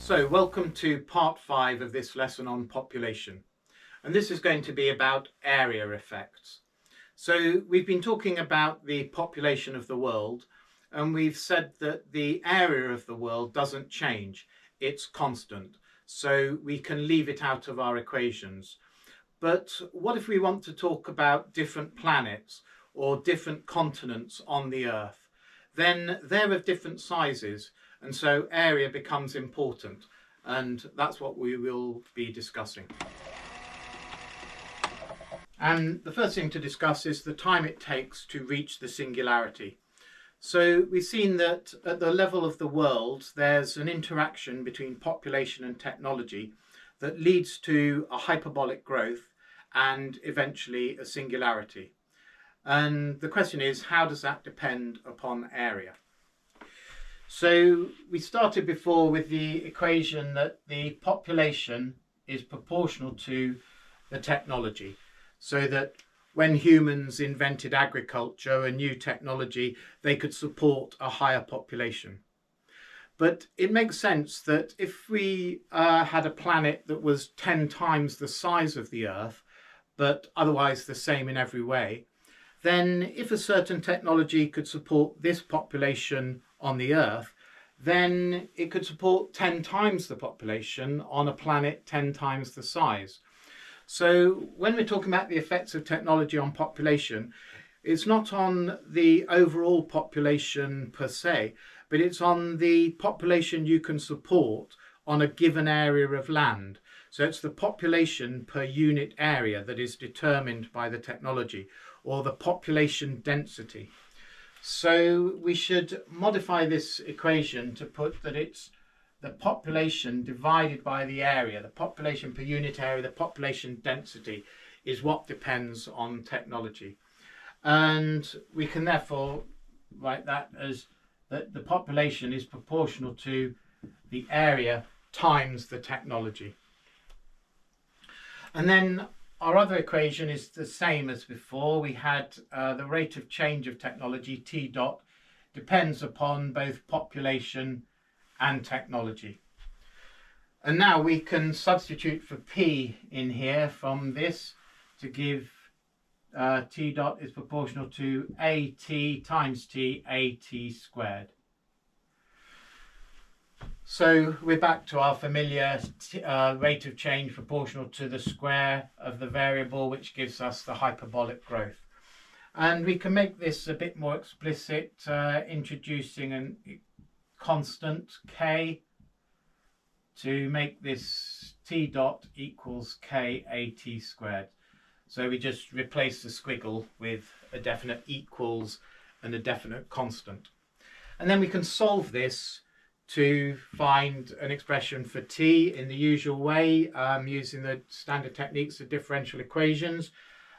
So welcome to part 5 of this lesson on population, and this is going to be about area effects. So we've been talking about the population of the world, and we've said that the area of the world doesn't change, it's constant, so we can leave it out of our equations. But what if we want to talk about different planets or different continents on the Earth? Then they're of different sizes, and so area becomes important, and that's what we will be discussing. And the first thing to discuss is the time it takes to reach the singularity. So we've seen that at the level of the world, there's an interaction between population and technology that leads to a hyperbolic growth and eventually a singularity. And the question is, how does that depend upon area? So we started before with the equation that the population is proportional to the technology, so that when humans invented agriculture, a new technology, they could support a higher population. But it makes sense that if we had a planet that was 10 times the size of the Earth, but otherwise the same in every way, then if a certain technology could support this population on the Earth, then it could support 10 times the population on a planet 10 times the size. So when we're talking about the effects of technology on population, it's not on the overall population per se, but it's on the population you can support on a given area of land. So it's the population per unit area that is determined by the technology, or the population density. So we should modify this equation to put that it's the population divided by the area, the population per unit area, the population density is what depends on technology. And we can therefore write that as that the population is proportional to the area times the technology. And then our other equation is the same as before. We had the rate of change of technology, T dot, depends upon both population and technology. And now we can substitute for P in here from this to give T dot is proportional to AT times T, AT squared. So we're back to our familiar rate of change proportional to the square of the variable, which gives us the hyperbolic growth. And we can make this a bit more explicit, introducing a constant k to make this T dot equals k AT squared. So we just replace the squiggle with a definite equals and a definite constant. And then we can solve this to find an expression for t in the usual way, using the standard techniques of differential equations.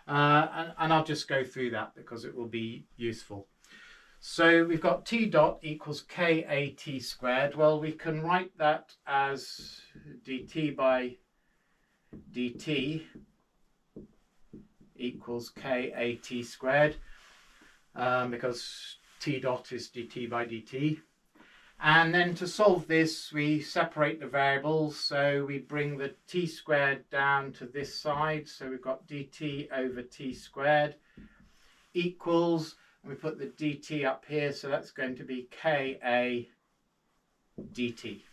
And I'll just go through that because it will be useful. So we've got T dot equals KAT squared. Well, we can write that as dt by dt equals KAT squared, because T dot is dt by dt. And then to solve this, we separate the variables. So we bring the t squared down to this side. So we've got dt over t squared equals, and we put the dt up here. So that's going to be ka dt.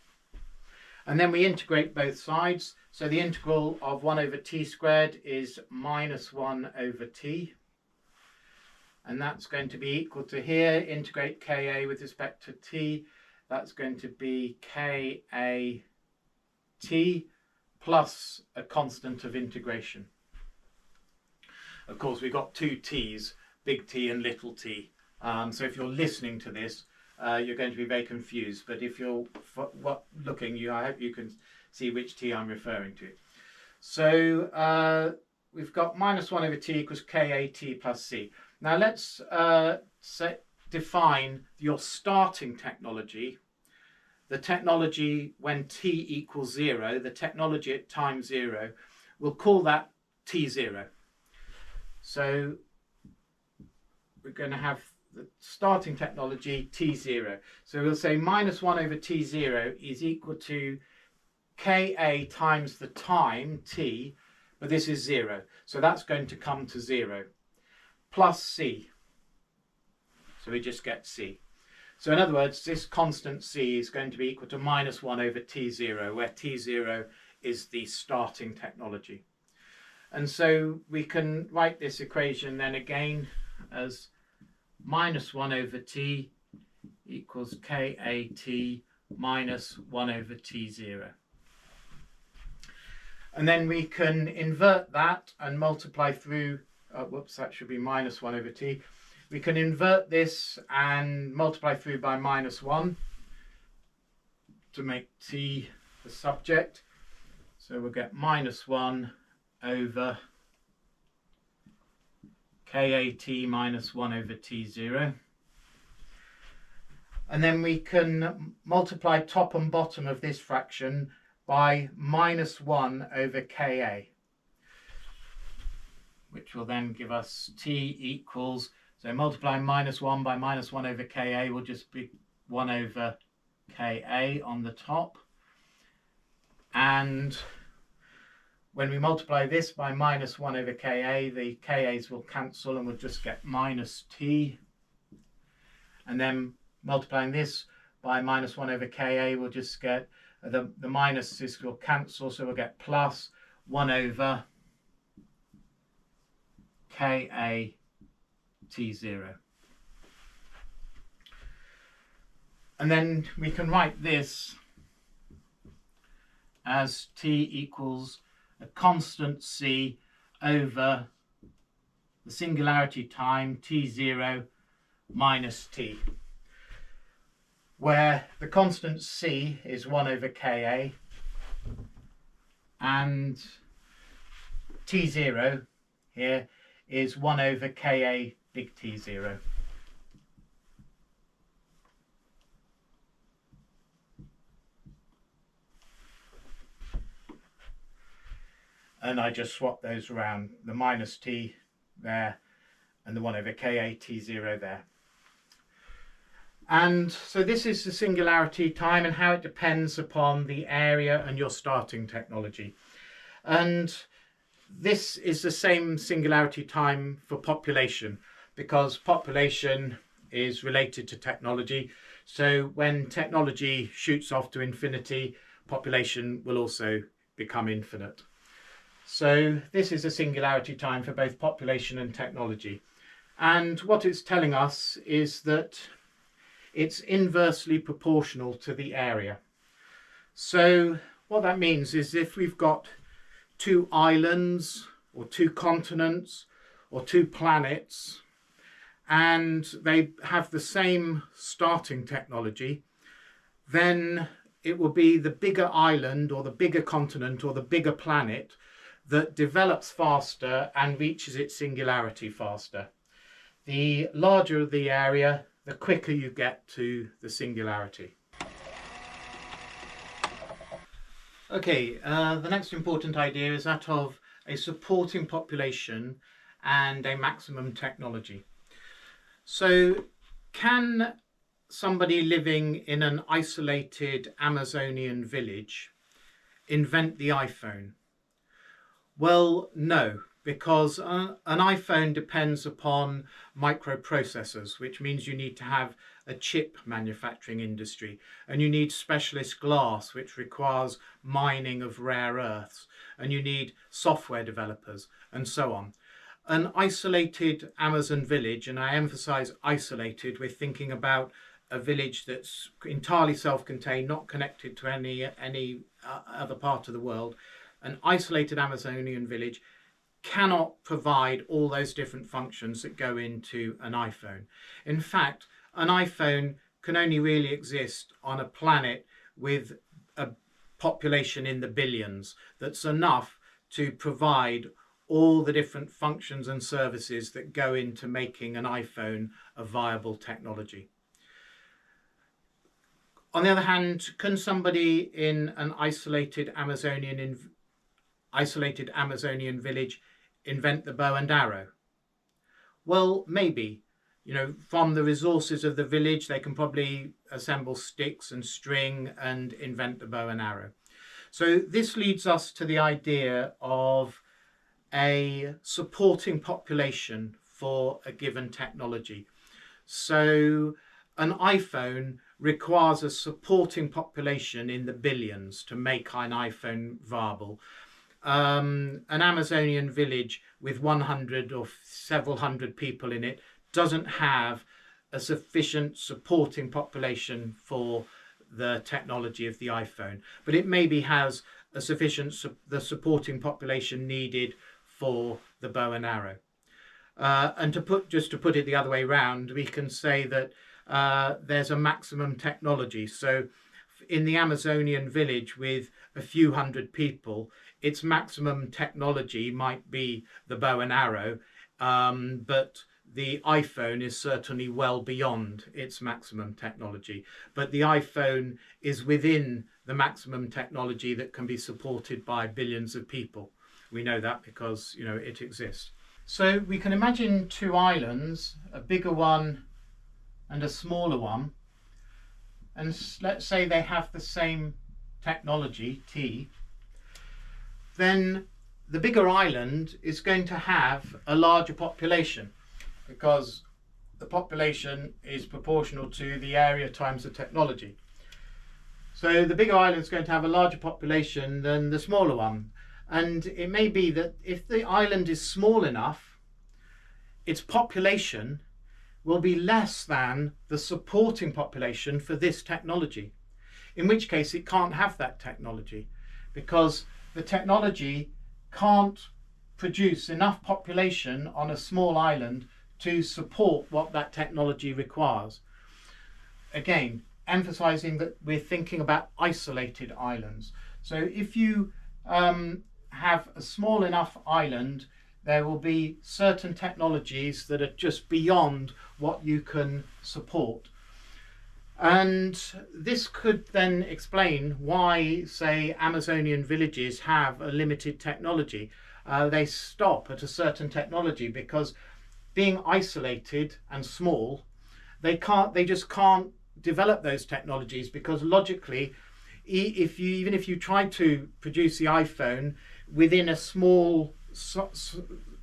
And then we integrate both sides. So the integral of 1 over t squared is minus 1 over t. And that's going to be equal to here, integrate ka with respect to t. That's going to be KAT plus a constant of integration. Of course, we've got two t's, big T and little t. So if you're listening to this, you're going to be very confused. But if you're looking, I hope you can see which t I'm referring to. So we've got minus 1 over t equals KAT plus c. Now let's define your starting technology, the technology when t equals 0, the technology at time 0, we'll call that t0. So we're going to have the starting technology t0. So we'll say minus 1 over t0 is equal to Ka times the time, t, but this is 0. So that's going to come to 0, plus c. So we just get c. So in other words, this constant c is going to be equal to minus 1 over t0, where t0 is the starting technology. And so we can write this equation then again as minus 1 over t equals kat minus 1 over t0. And then we can invert that and multiply through, that should be minus 1 over t. We can invert this and multiply through by minus 1 to make t the subject. So we'll get minus 1 over kat minus 1 over t0. And then we can multiply top and bottom of this fraction by minus 1 over ka, which will then give us t equals, so multiplying minus 1 by minus 1 over ka will just be 1 over ka on the top. And when we multiply this by minus 1 over ka, the ka's will cancel and we'll just get minus t. And then multiplying this by minus 1 over ka, we'll just get the minuses will cancel, so we'll get plus 1 over ka t0. And then we can write this as t equals a constant c over the singularity time t0 minus t, where the constant c is 1 over ka and t0 here is 1 over ka big T0. And I just swap those around, the minus t there and the 1 over ka T0 there. And so this is the singularity time and how it depends upon the area and your starting technology. And this is the same singularity time for population, because population is related to technology. So when technology shoots off to infinity, population will also become infinite. So this is a singularity time for both population and technology. And what it's telling us is that it's inversely proportional to the area. So what that means is if we've got two islands or two continents or two planets and they have the same starting technology, then it will be the bigger island or the bigger continent or the bigger planet that develops faster and reaches its singularity faster. The larger the area, the quicker you get to the singularity. Okay, the next important idea is that of a supporting population and a maximum technology. So can somebody living in an isolated Amazonian village invent the iPhone? Well, no, because an iPhone depends upon microprocessors, which means you need to have a chip manufacturing industry, and you need specialist glass, which requires mining of rare earths, and you need software developers, and so on. An isolated Amazon village, and I emphasize isolated, we're thinking about a village that's entirely self-contained, not connected to any other part of the world. An isolated Amazonian village cannot provide all those different functions that go into an iPhone. In fact, an iPhone can only really exist on a planet with a population in the billions. That's enough to provide all the different functions and services that go into making an iPhone a viable technology. On the other hand, can somebody in an isolated Amazonian village invent the bow and arrow? Well, maybe. You know, from the resources of the village, they can probably assemble sticks and string and invent the bow and arrow. So this leads us to the idea of a supporting population for a given technology. So an iPhone requires a supporting population in the billions to make an iPhone viable. An Amazonian village with 100 or several hundred people in it doesn't have a sufficient supporting population for the technology of the iPhone, but it maybe has a sufficient the supporting population needed for the bow and arrow. And to put it the other way around, we can say that there's a maximum technology. So in the Amazonian village with a few hundred people, its maximum technology might be the bow and arrow, but the iPhone is certainly well beyond its maximum technology. But the iPhone is within the maximum technology that can be supported by billions of people. We know that because, you know, it exists. So we can imagine two islands, a bigger one and a smaller one, and let's say they have the same technology, T. Then the bigger island is going to have a larger population because the population is proportional to the area times the technology. So the bigger island is going to have a larger population than the smaller one. And it may be that if the island is small enough, its population will be less than the supporting population for this technology, in which case it can't have that technology because the technology can't produce enough population on a small island to support what that technology requires. Again, emphasizing that we're thinking about isolated islands. So if you have a small enough island, there will be certain technologies that are just beyond what you can support. And this could then explain why, say, Amazonian villages have a limited technology. They stop at a certain technology because being isolated and small, they just can't develop those technologies because logically, even if you try to produce the iPhone within a small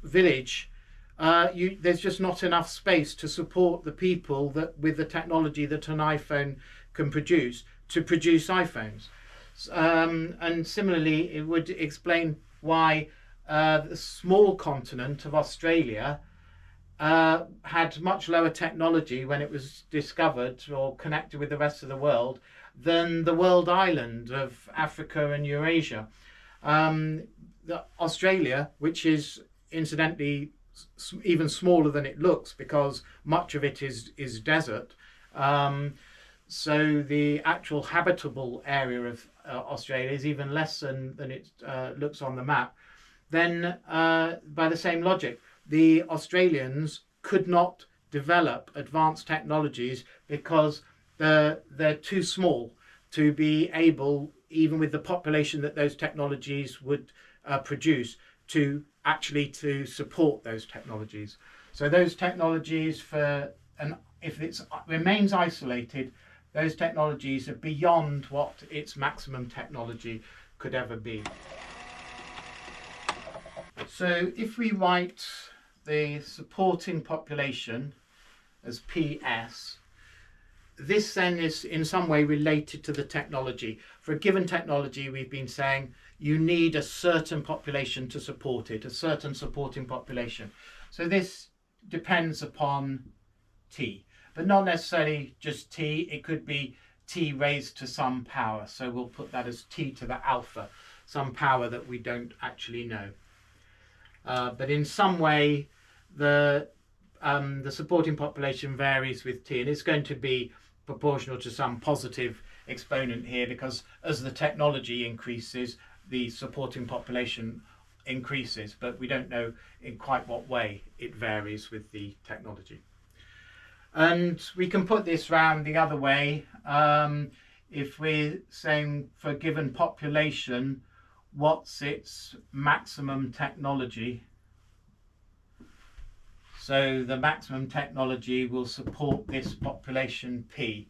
village, there's just not enough space to support the people that with the technology that an iPhone can produce to produce iPhones. And similarly, it would explain why the small continent of Australia had much lower technology when it was discovered or connected with the rest of the world than the world island of Africa and Eurasia. Australia, which is incidentally even smaller than it looks because much of it is desert, so the actual habitable area of Australia is even less than it looks on the map. Then by the same logic, the Australians could not develop advanced technologies because they're too small to be able, even with the population that those technologies would produce, to support those technologies. So those technologies if it remains isolated, those technologies are beyond what its maximum technology could ever be. So if we write the supporting population as PS, this then is in some way related to the technology. For a given technology, we've been saying you need a certain population to support it, a certain supporting population. So this depends upon T, but not necessarily just T. It could be T raised to some power. So we'll put that as T to the alpha, some power that we don't actually know. But in some way, the supporting population varies with T, and it's going to be proportional to some positive exponent here because as the technology increases, the supporting population increases, but we don't know in quite what way it varies with the technology. And we can put this round the other way. If we're saying for a given population, what's its maximum technology? So the maximum technology will support this population P.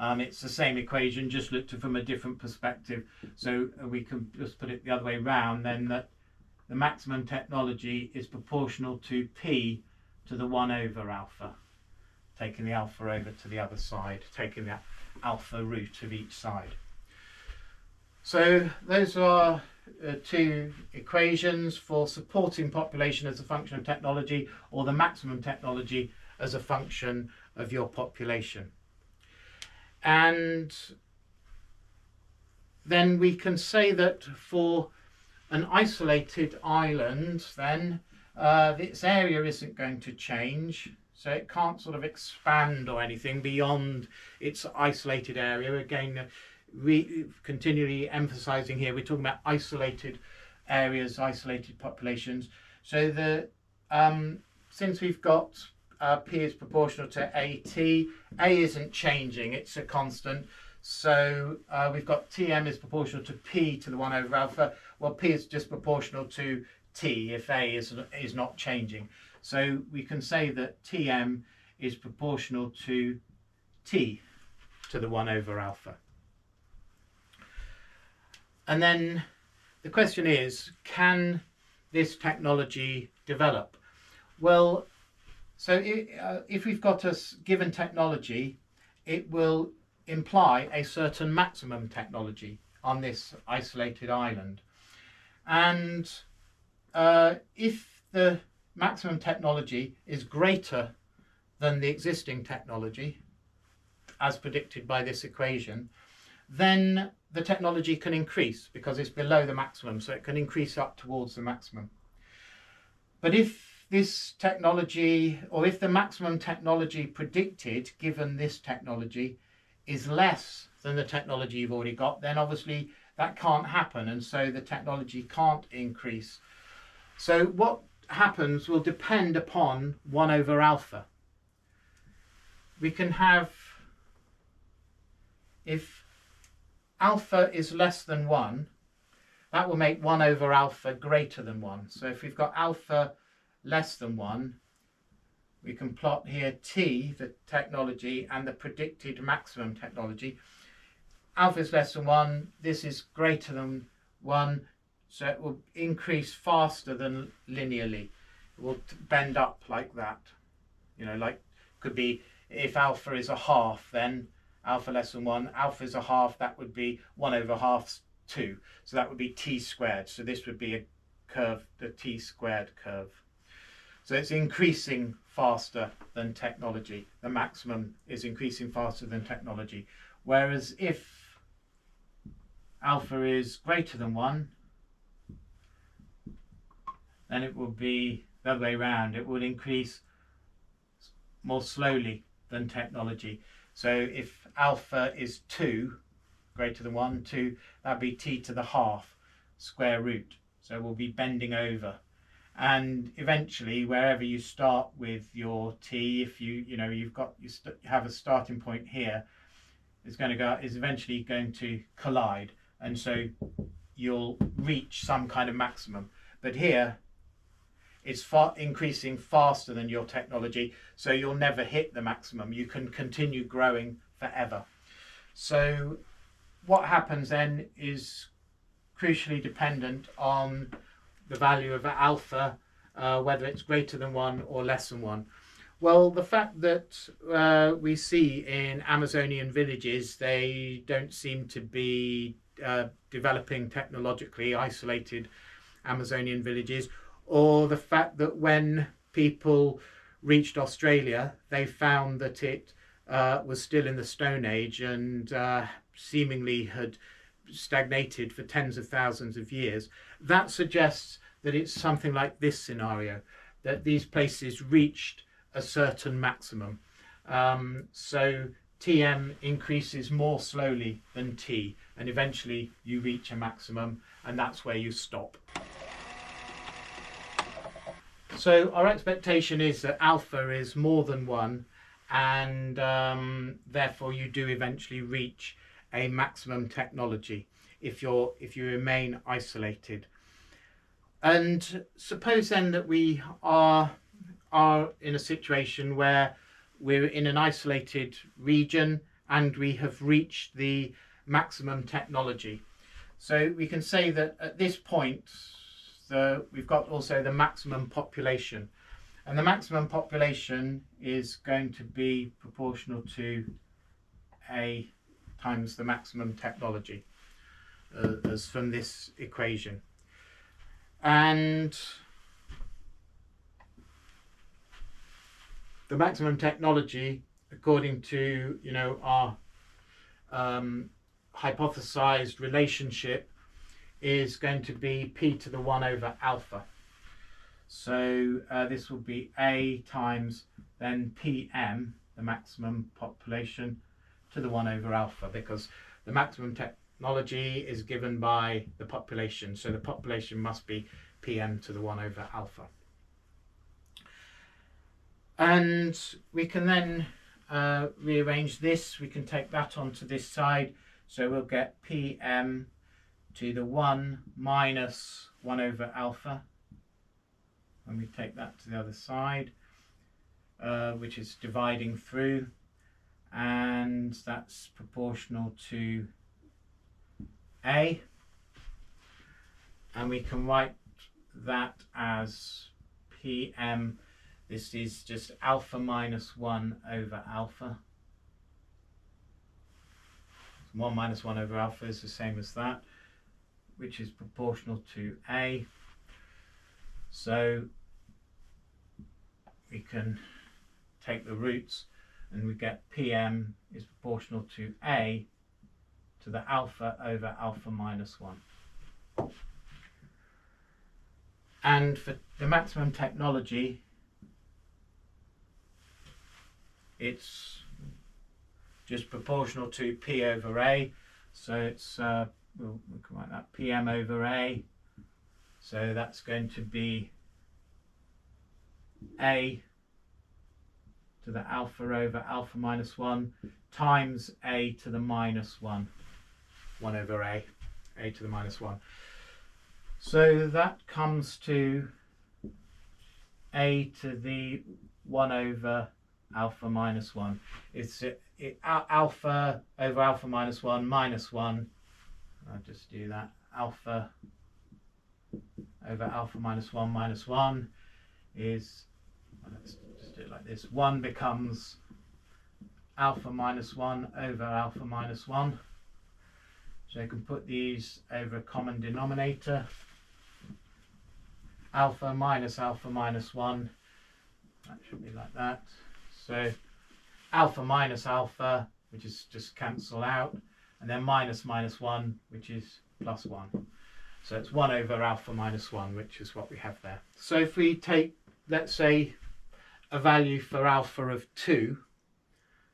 It's the same equation, just looked at from a different perspective. So we can just put it the other way round then, that the maximum technology is proportional to p to the 1 over alpha, taking the alpha over to the other side, taking the alpha root of each side. So those are two equations for supporting population as a function of technology, or the maximum technology as a function of your population. And then we can say that for an isolated island, then its area isn't going to change, so it can't sort of expand or anything beyond its isolated area. Again, continually emphasizing here, we're talking about isolated areas, isolated populations. So the since we've got p is proportional to at, a isn't changing, it's a constant. So we've got Tm is proportional to p to the 1 over alpha. Well, p is just proportional to t if a is not changing. So we can say that Tm is proportional to t to the 1 over alpha. And then the question is, can this technology develop? Well, so if we've got a given technology, it will imply a certain maximum technology on this isolated island. And if the maximum technology is greater than the existing technology, as predicted by this equation, then the technology can increase because it's below the maximum, so it can increase up towards the maximum. But if this technology, or if the maximum technology predicted given this technology is less than the technology you've already got, then obviously that can't happen, and so the technology can't increase. So what happens will depend upon 1 over alpha. We can have, if alpha is less than 1, that will make 1 over alpha greater than 1. So if we've got alpha less than 1, we can plot here t, the technology, and the predicted maximum technology. Alpha is less than 1, this is greater than 1, so it will increase faster than linearly. It will bend up like that. You know, like could be if alpha is a half, then alpha less than 1, alpha is a half, that would be 1 over half 2. So that would be t squared. So this would be a curve, the t squared curve. So it's increasing faster than technology. The maximum is increasing faster than technology. Whereas if alpha is greater than 1, then it will be the other way around. It will increase more slowly than technology. So if alpha is 2, greater than 1, 2, that would be t to the half square root. So we'll be bending over. And eventually, wherever you start with your t, if you have a starting point here, is eventually going to collide, and so you'll reach some kind of maximum. But here, it's increasing faster than your technology, so you'll never hit the maximum. You can continue growing forever. So what happens then is crucially dependent on the value of alpha, whether it's greater than 1 or less than 1. Well, the fact that we see in Amazonian villages, they don't seem to be developing technologically, isolated Amazonian villages, or the fact that when people reached Australia, they found that it was still in the Stone Age and seemingly had stagnated for tens of thousands of years. That suggests that it's something like this scenario, that these places reached a certain maximum. So Tm increases more slowly than T, and eventually you reach a maximum, and that's where you stop. So our expectation is that alpha is more than 1, and therefore you do eventually reach a maximum technology if you remain isolated. And suppose then that we are in a situation where we're in an isolated region and we have reached the maximum technology. So we can say that at this point we've got also the maximum population, and the maximum population is going to be proportional to A times the maximum technology, as from this equation. And the maximum technology, according to our hypothesized relationship, is going to be p to the 1 over alpha. So this will be A times then PM, the maximum population, to the 1 over alpha, because the maximum technology is given by the population, so the population must be PM to the 1 over alpha. And we can then rearrange this. We can take that onto this side, so we'll get PM to the 1 minus 1 over alpha, and we take that to the other side, which is dividing through, and that's proportional to A, and we can write that as PM. This is just alpha minus 1 over alpha. 1 minus 1 over alpha is the same as that, which is proportional to A. So we can take the roots and we get PM is proportional to A to the alpha over alpha minus 1. And for the maximum technology, it's just proportional to P over A. So it's, we can write that PM over A. So that's going to be A to the alpha over alpha minus 1 times A to the minus 1, 1 over A to the minus 1. So that comes to A to the 1 over alpha minus 1. It's alpha over alpha minus 1 minus 1. I'll just do that. Alpha over alpha minus 1 is, well, let's just do it like this. 1 becomes alpha minus 1 over alpha minus 1. So I can put these over a common denominator. Alpha minus 1. That should be like that. So alpha minus alpha, which is just cancel out, and then minus 1, which is plus 1. So it's 1 over alpha minus 1, which is what we have there. So if we take, let's say, a value for alpha of 2,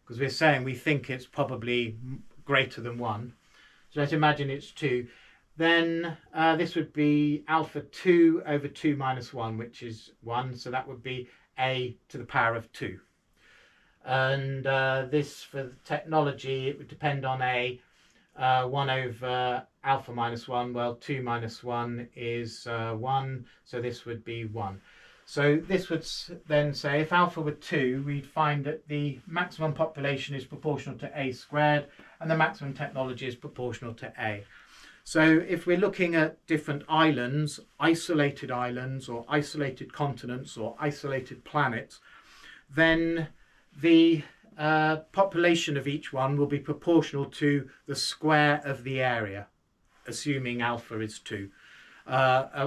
because we're saying we think it's probably greater than 1, so let's imagine it's 2, then this would be alpha 2 over 2 minus 1, which is 1, so that would be A to the power of 2. And this, for the technology, it would depend on A. 1 over alpha minus 1, well, 2 minus 1 is 1, so this would be 1. So this would then say if alpha were 2, we'd find that the maximum population is proportional to A squared, and the maximum technology is proportional to A. So if we're looking at different islands, isolated islands, or isolated continents, or isolated planets, then the population of each one will be proportional to the square of the area, assuming alpha is 2,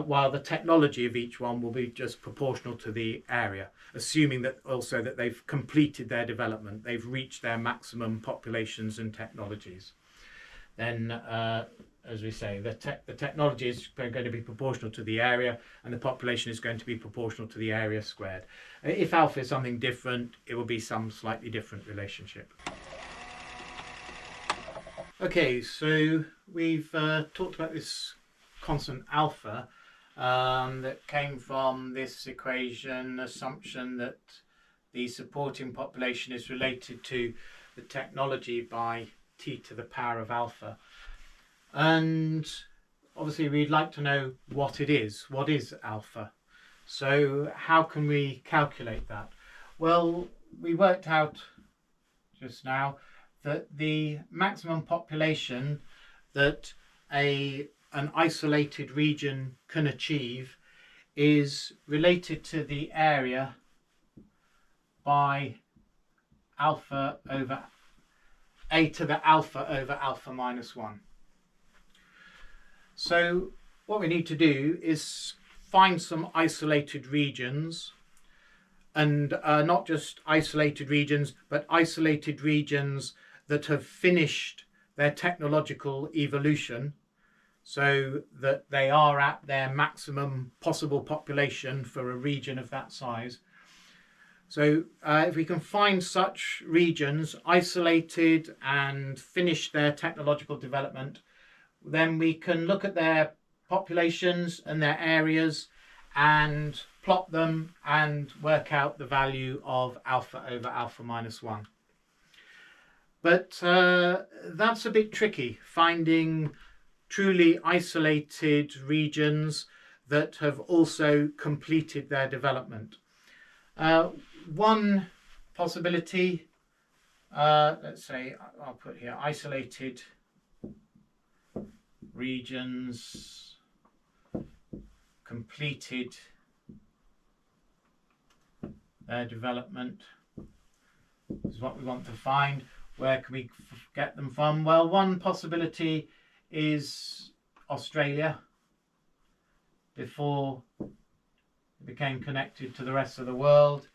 while the technology of each one will be just proportional to the area, assuming that also that they've completed their development, they've reached their maximum populations and technologies. Then, as we say, the technology is going to be proportional to the area, and the population is going to be proportional to the area squared. If alpha is something different, it will be some slightly different relationship. Okay, so we've talked about this constant alpha that came from this equation assumption that the supporting population is related to the technology by t to the power of alpha. And obviously we'd like to know what it is. What is alpha? So how can we calculate that? Well, we worked out just now that the maximum population that an isolated region can achieve is related to the area by alpha over a to the alpha over alpha minus 1. So what we need to do is find some isolated regions, and not just isolated regions, but isolated regions that have finished their technological evolution, so that they are at their maximum possible population for a region of that size. So if we can find such regions isolated and finish their technological development, then we can look at their populations and their areas and plot them and work out the value of alpha over alpha minus 1. But that's a bit tricky, finding truly isolated regions that have also completed their development. One possibility, let's say, I'll put here isolated regions completed their development. This is what we want to find. Where can we get them from? Well, one possibility is Australia, before it became connected to the rest of the world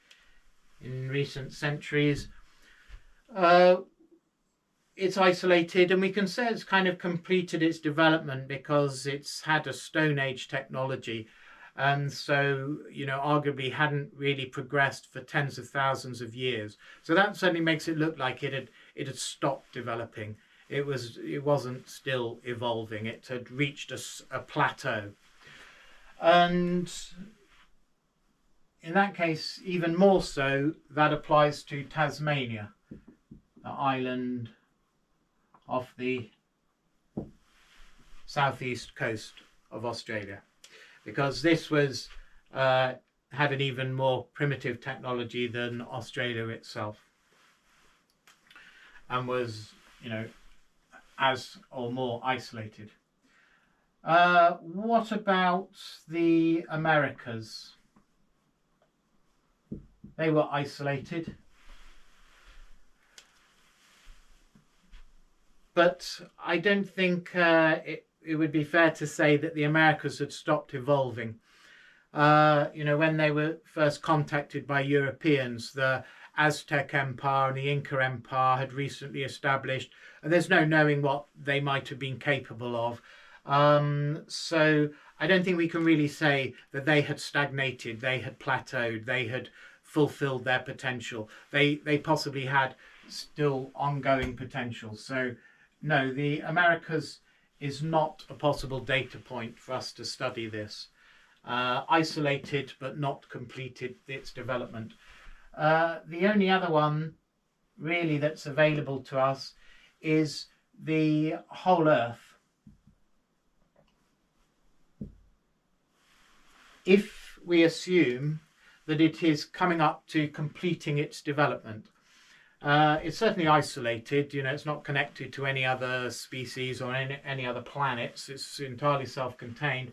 in recent centuries. It's isolated, and we can say it's kind of completed its development because it's had a Stone Age technology, and so, you know, arguably hadn't really progressed for tens of thousands of years. So that certainly makes it look like it had stopped developing. It wasn't still evolving. It had reached a plateau. And in that case, even more so, that applies to Tasmania, the island off the southeast coast of Australia, because this was had an even more primitive technology than Australia itself, and was, you know, as or more isolated. What about the Americas? They were isolated, but I don't think it would be fair to say that the Americas had stopped evolving. You know, when they were first contacted by Europeans, the Aztec Empire and the Inca Empire had recently established, and there's no knowing what they might have been capable of. So I don't think we can really say that they had stagnated, they had plateaued, they had fulfilled their potential. They possibly had still ongoing potential. So no, the Americas is not a possible data point for us to study this. Isolated but not completed its development. The only other one really that's available to us is the whole Earth. If we assume that it is coming up to completing its development, it's certainly isolated. You know, it's not connected to any other species or any other planets. It's entirely self-contained.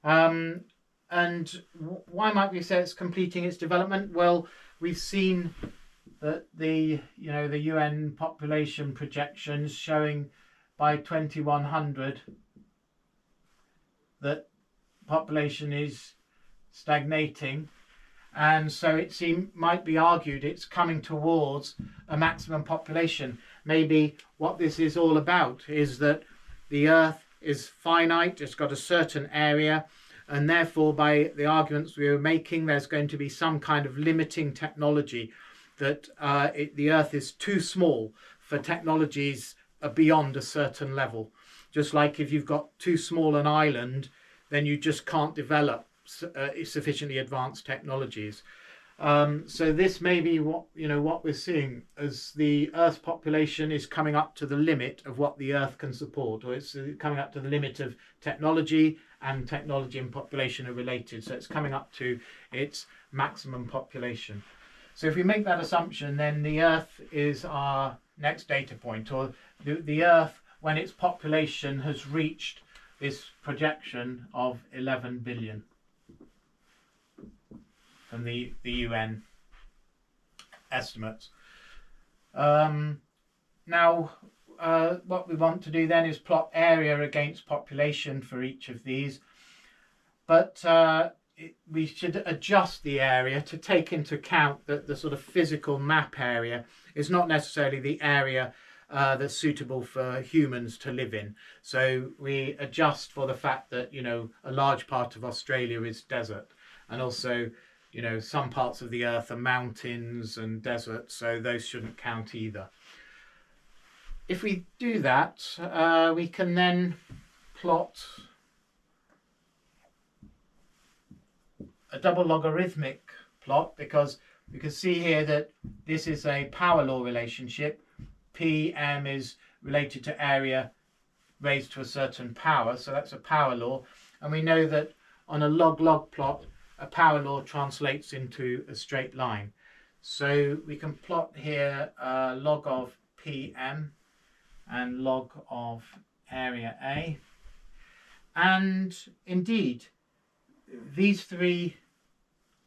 And why might we say it's completing its development? Well, we've seen that the UN population projections showing by 2100 that population is stagnating, and so it might be argued it's coming towards a maximum population. Maybe what this is all about is that the Earth is finite, it's got a certain area, and therefore by the arguments we were making, there's going to be some kind of limiting technology, that the Earth is too small for technologies beyond a certain level. Just like if you've got too small an island, then you just can't develop sufficiently advanced technologies. So this may be what we're seeing as the Earth population is coming up to the limit of what the Earth can support, or it's coming up to the limit of technology, and technology and population are related. So it's coming up to its maximum population. So if we make that assumption, then the Earth is our next data point, or the Earth when its population has reached this projection of 11 billion from the UN estimates. Now, what we want to do then is plot area against population for each of these, but we should adjust the area to take into account that the sort of physical map area is not necessarily the area that's suitable for humans to live in. So we adjust for the fact that, you know, a large part of Australia is desert, and also, you know, some parts of the Earth are mountains and deserts, so those shouldn't count either. If we do that, we can then plot a double logarithmic plot, because we can see here that this is a power law relationship. PM is related to area raised to a certain power, so that's a power law, and we know that on a log-log plot a power law translates into a straight line. So we can plot here log of PM and log of area A, and indeed these three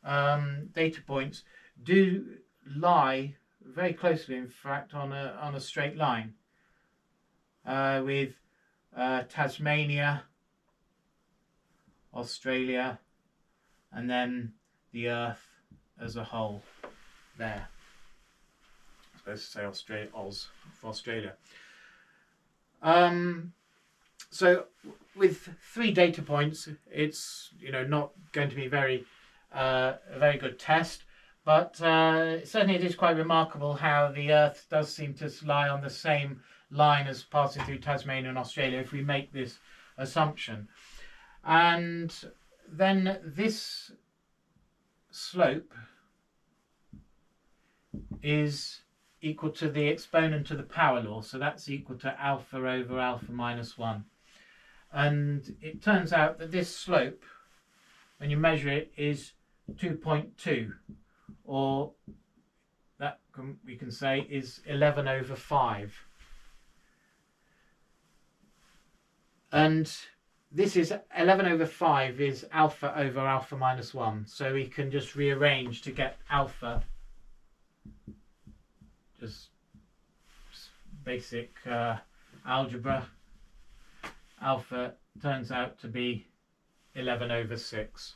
data points do lie very closely, in fact, on a straight line, with Tasmania, Australia, and then the Earth as a whole there. I'm supposed to say Australia, Oz for Australia. So with three data points, it's, you know, not going to be a very good test, but certainly it is quite remarkable how the Earth does seem to lie on the same line as passing through Tasmania and Australia, if we make this assumption. And then this slope is equal to the exponent of the power law, so that's equal to alpha over alpha minus 1. And it turns out that this slope, when you measure it, is 2.2, or that we can say is 11 over 5. And this is 11 over 5 is alpha over alpha minus 1, so we can just rearrange to get alpha, just basic algebra. Alpha turns out to be 11 over 6.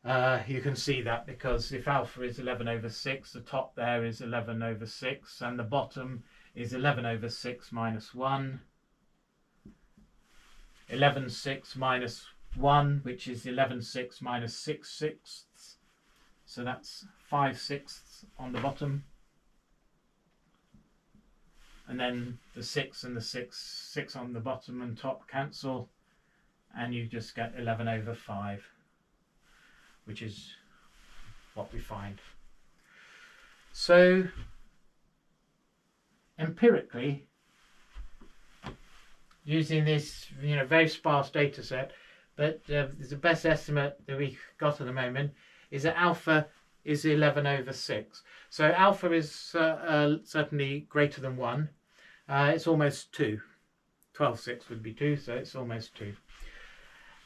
You can see that because if alpha is 11 over 6, the top there is 11 over 6, and the bottom is 11 over 6 minus 1. 11/6 minus 1, which is 11/6 minus 6/6, so that's 5/6 on the bottom, and then the 6 and the 6 on the bottom and top cancel, and you just get 11 over 5, which is what we find. So empirically, using this, you know, very sparse data set, but the best estimate that we got at the moment is that alpha is 11 over 6. So alpha is certainly greater than 1. It's almost 2. 12/6 would be 2, so it's almost 2.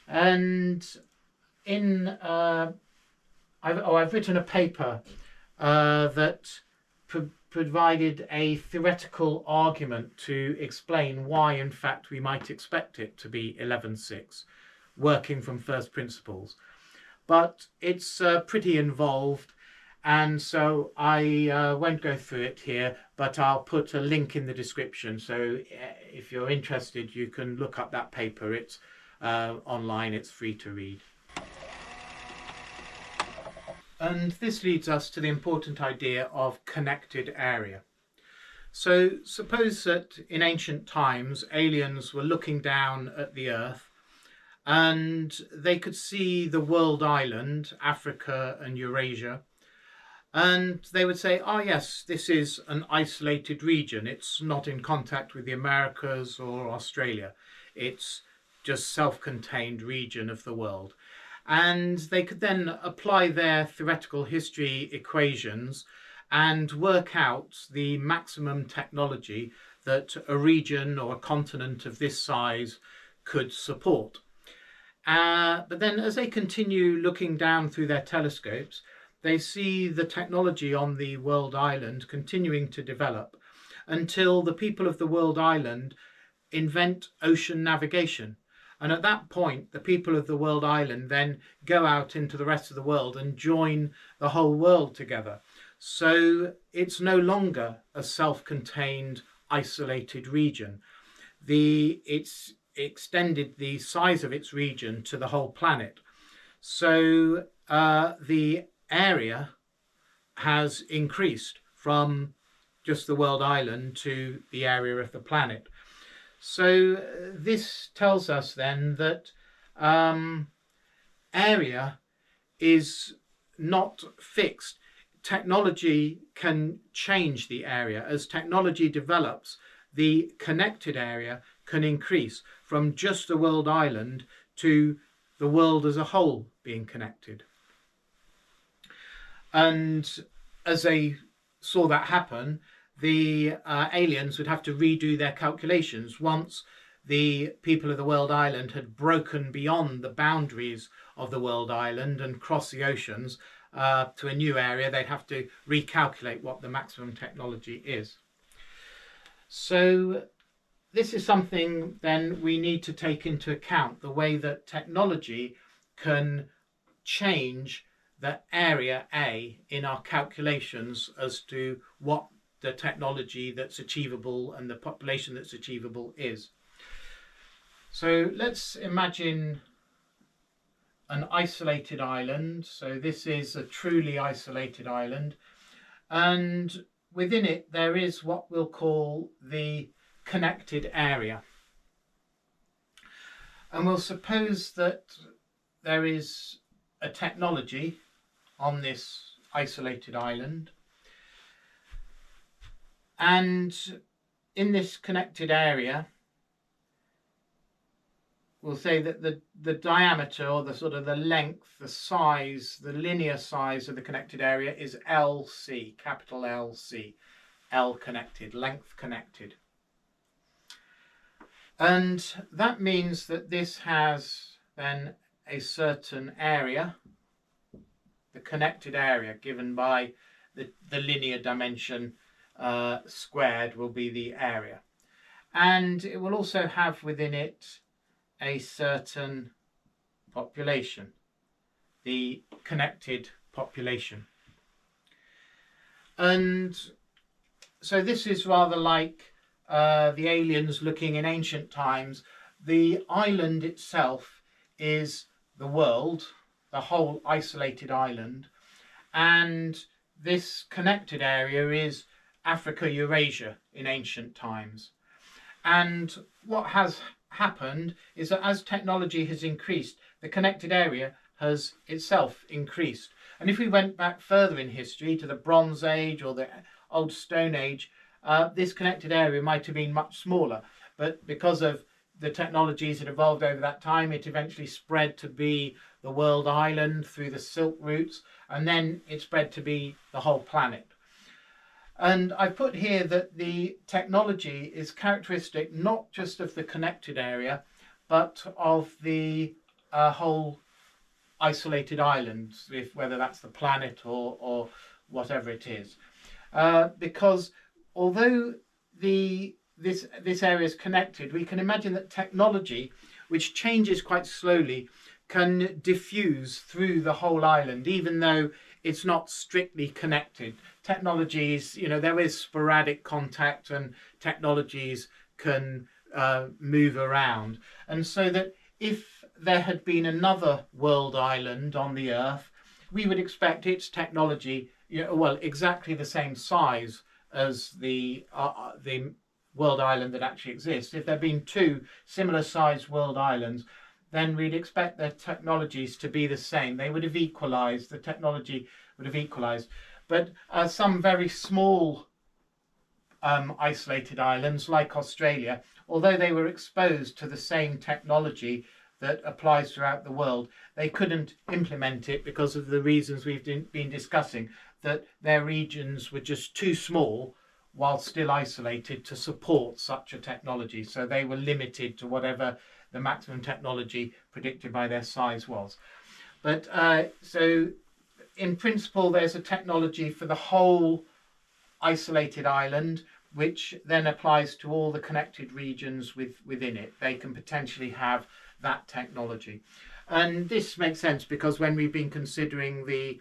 And in I've written a paper that provided a theoretical argument to explain why, in fact, we might expect it to be 11/6, working from first principles. But it's pretty involved, and so I won't go through it here, but I'll put a link in the description. So if you're interested, you can look up that paper. It's online, it's free to read. And this leads us to the important idea of connected area. So suppose that in ancient times aliens were looking down at the Earth and they could see the world island, Africa and Eurasia, and they would say, oh yes, this is an isolated region. It's not in contact with the Americas or Australia. It's just self-contained region of the world. And they could then apply their theoretical history equations and work out the maximum technology that a region or a continent of this size could support. But then as they continue looking down through their telescopes, they see the technology on the world island continuing to develop until the people of the world island invent ocean navigation. And at that point, the people of the world island then go out into the rest of the world and join the whole world together. So it's no longer a self-contained, isolated region. It's extended the size of its region to the whole planet. So the area has increased from just the world island to the area of the planet. So this tells us then that area is not fixed. Technology can change the area. As technology develops, the connected area can increase from just the world island to the world as a whole being connected. And as they saw that happen, the aliens would have to redo their calculations. Once the people of the world island had broken beyond the boundaries of the world island and crossed the oceans to a new area, they'd have to recalculate what the maximum technology is. So this is something then we need to take into account, the way that technology can change the area A in our calculations as to what the technology that's achievable and the population that's achievable is. So let's imagine an isolated island. So this is a truly isolated island, and within it there is what we'll call the connected area. And we'll suppose that there is a technology on this isolated island, and in this connected area we'll say that the diameter, or the sort of the length, the size, the linear size of the connected area is LC, capital LC, L connected, length connected. And that means that this has then a certain area, the connected area given by the linear dimension squared will be the area. And it will also have within it a certain population, the connected population. And so this is rather like the aliens looking in ancient times. The island itself is the world, the whole isolated island, and this connected area is Africa, Eurasia in ancient times. And what has happened is that as technology has increased, the connected area has itself increased. And if we went back further in history to the Bronze Age or the Old Stone Age, this connected area might have been much smaller, but because of the technologies that evolved over that time, it eventually spread to be the world island through the Silk routes, and then it spread to be the whole planet. And I put here that the technology is characteristic not just of the connected area, but of the whole isolated island, whether that's the planet or whatever it is. Because although this area is connected, we can imagine that technology, which changes quite slowly, can diffuse through the whole island, even though it's not strictly connected. Technologies, there is sporadic contact and technologies can move around. And so that if there had been another world island on the Earth, we would expect its technology, exactly the same size as the world island that actually exists. If there had been two similar sized world islands, then we'd expect their technologies to be the same. They would have equalized, the technology would have equalized. But some very small isolated islands like Australia, although they were exposed to the same technology that applies throughout the world, they couldn't implement it because of the reasons we've been discussing. that their regions were just too small while still isolated to support such a technology. So they were limited to whatever the maximum technology predicted by their size was. But so in principle, there's a technology for the whole isolated island, which then applies to all the connected regions within it. They can potentially have that technology. And this makes sense because when we've been considering the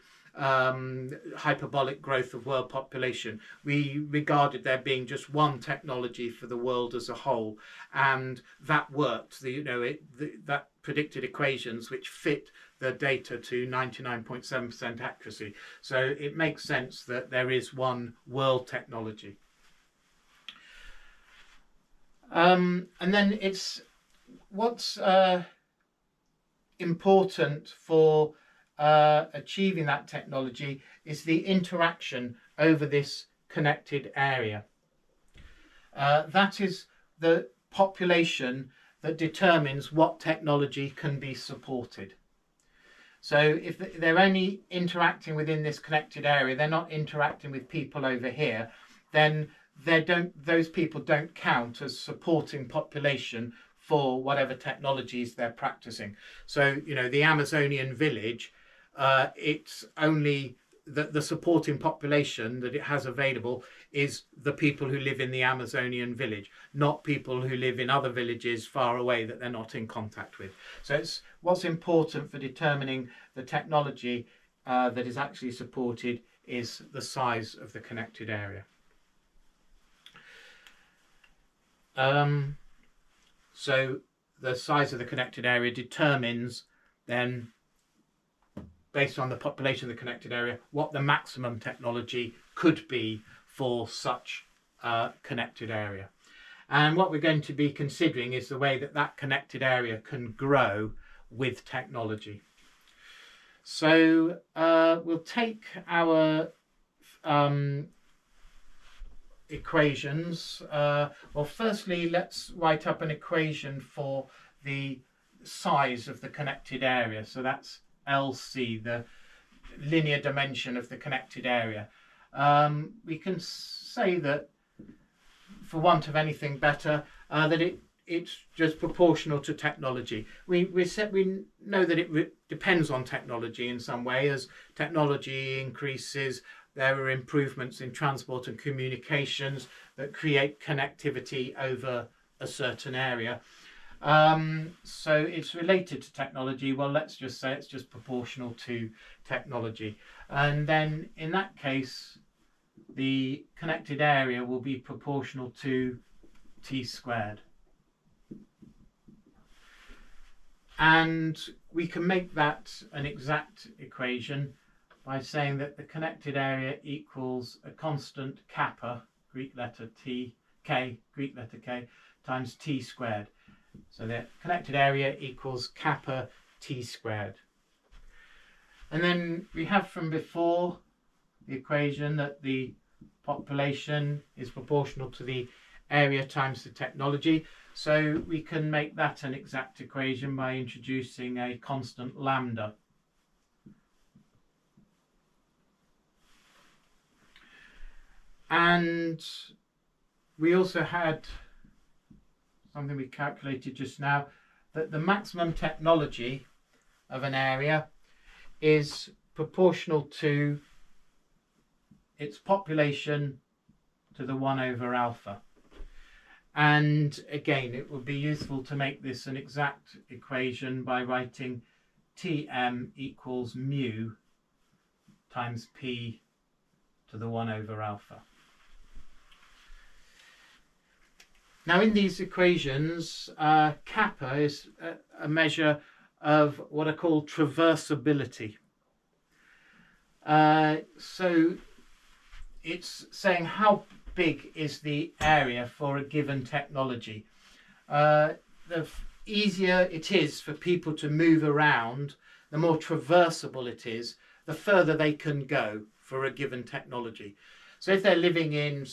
hyperbolic growth of world population, we regarded there being just one technology for the world as a whole, and that worked. That predicted equations which fit the data to 99.7% accuracy. So it makes sense that there is one world technology. And then it's what's important for achieving that technology is the interaction over this connected area. That is the population that determines what technology can be supported. So if they're only interacting within this connected area, they're not interacting with people over here, then those people don't count as supporting population for whatever technologies they're practicing. So, the Amazonian village, it's only the supporting population that it has available is the people who live in the Amazonian village, not people who live in other villages far away that they're not in contact with. So it's what's important for determining the technology that is actually supported is the size of the connected area. So the size of the connected area determines then, based on the population of the connected area, what the maximum technology could be for such a connected area. And what we're going to be considering is the way that that connected area can grow with technology. So we'll take our equations. Well, firstly, let's write up an equation for the size of the connected area. So that's LC, the linear dimension of the connected area. We can say that, for want of anything better, that it's just proportional to technology. We know that it depends on technology in some way. As technology increases, there are improvements in transport and communications that create connectivity over a certain area. So it's related to technology. Well, let's just say it's just proportional to technology. And then in that case, the connected area will be proportional to t squared. And we can make that an exact equation by saying that the connected area equals a constant kappa, Greek letter T, K, Greek letter K, times t squared. So the connected area equals kappa t squared. And then we have from before the equation that the population is proportional to the area times the technology. So we can make that an exact equation by introducing a constant lambda. And we also had something we calculated just now, that the maximum technology of an area is proportional to its population to the 1 over alpha. And again, it would be useful to make this an exact equation by writing Tm equals mu times p to the 1 over alpha. Now, in these equations, kappa is a measure of what are called traversability. So it's saying how big is the area for a given technology. The easier it is for people to move around, the more traversable it is, the further they can go for a given technology. So if they're living in,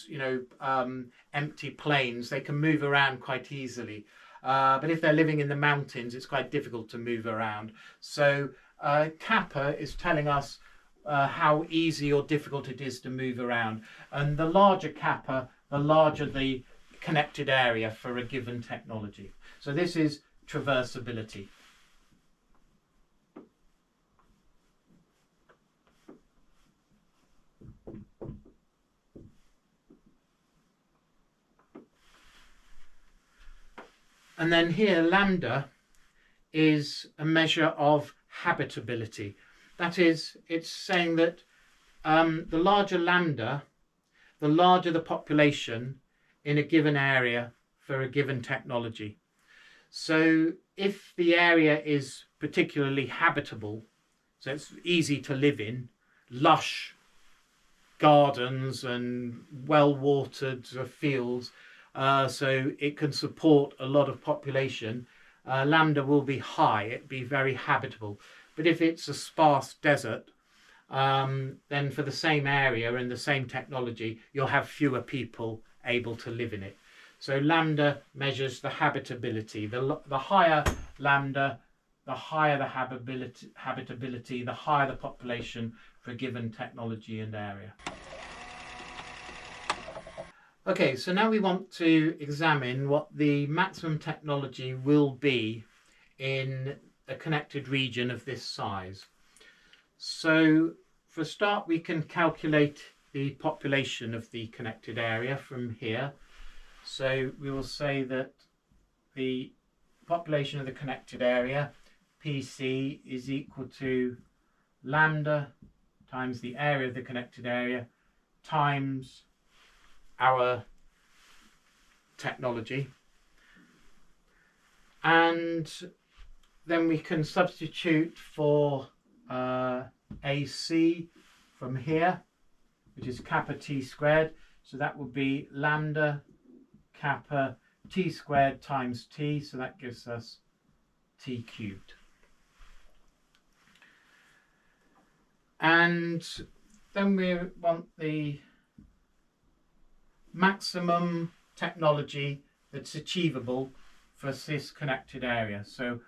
empty plains, they can move around quite easily. But if they're living in the mountains, it's quite difficult to move around. So kappa is telling us how easy or difficult it is to move around. And the larger kappa, the larger the connected area for a given technology. So this is traversability. And then here, lambda is a measure of habitability. That is, it's saying that the larger lambda, the larger the population in a given area for a given technology. So if the area is particularly habitable, so it's easy to live in, lush gardens and well-watered fields, so it can support a lot of population, lambda will be high, it'd be very habitable. But if it's a sparse desert, then for the same area and the same technology, you'll have fewer people able to live in it. So lambda measures the habitability. The higher lambda, the higher the habitability, the higher the population for a given technology and area. Okay, so now we want to examine what the maximum technology will be in a connected region of this size. So for a start, we can calculate the population of the connected area from here. So we will say that the population of the connected area, PC, is equal to lambda times the area of the connected area times our technology. And then we can substitute for AC from here, which is kappa t squared. So that would be lambda kappa t squared times t. So that gives us t cubed. And then we want the maximum technology that's achievable for this connected area. So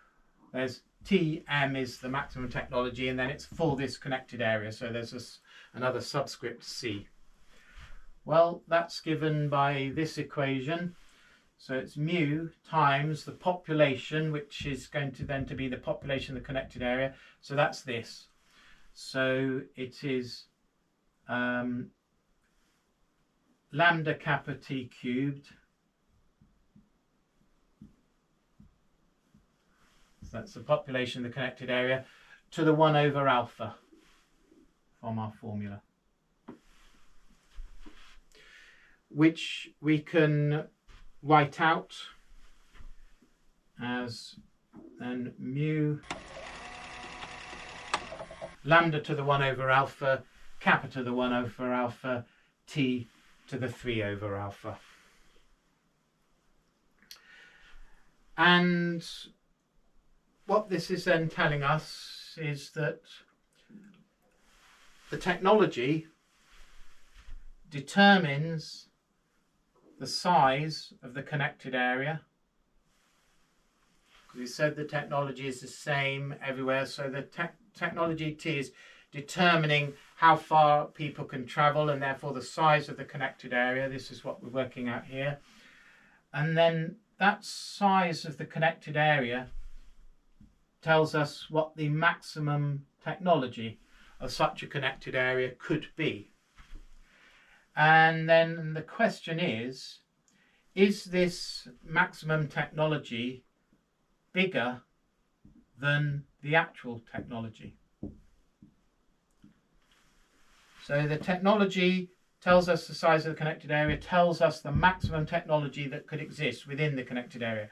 there's Tm is the maximum technology, and then it's for this connected area. So there's another subscript C. Well, that's given by this equation. So it's mu times the population, which is going to then to be the population of the connected area. So that's this. So it is lambda kappa t cubed. So that's the population of the connected area to the 1 over alpha from our formula, which we can write out as then mu lambda to the 1 over alpha, kappa to the 1 over alpha, t to the 3 over alpha. And what this is then telling us is that the technology determines the size of the connected area. We said the technology is the same everywhere, so the technology T is determining how far people can travel and therefore the size of the connected area. This is what we're working out here. And then that size of the connected area tells us what the maximum technology of such a connected area could be. And then the question is this maximum technology bigger than the actual technology? So the technology tells us the size of the connected area, tells us the maximum technology that could exist within the connected area.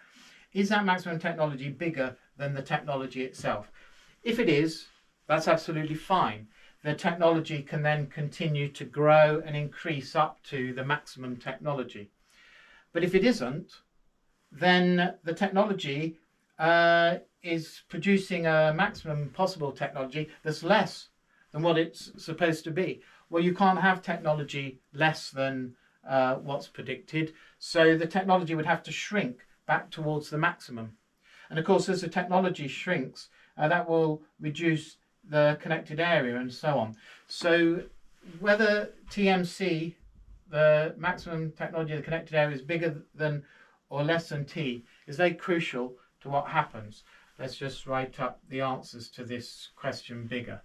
Is that maximum technology bigger than the technology itself? If it is, that's absolutely fine. The technology can then continue to grow and increase up to the maximum technology. But if it isn't, then the technology is producing a maximum possible technology that's less than what it's supposed to be. Well, you can't have technology less than what's predicted, so the technology would have to shrink back towards the maximum. And of course, as the technology shrinks, that will reduce the connected area and so on. So whether TMC, the maximum technology of the connected area, is bigger than or less than T is very crucial to what happens. Let's just write up the answers to this question bigger.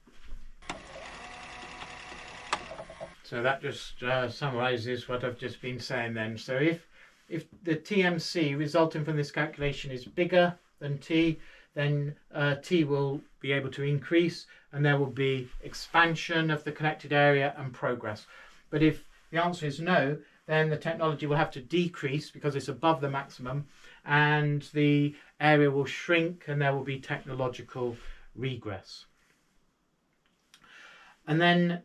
So that just summarizes what I've just been saying then. So if the TMC resulting from this calculation is bigger than T, then T will be able to increase and there will be expansion of the connected area and progress. But if the answer is no, then the technology will have to decrease because it's above the maximum and the area will shrink and there will be technological regress. And then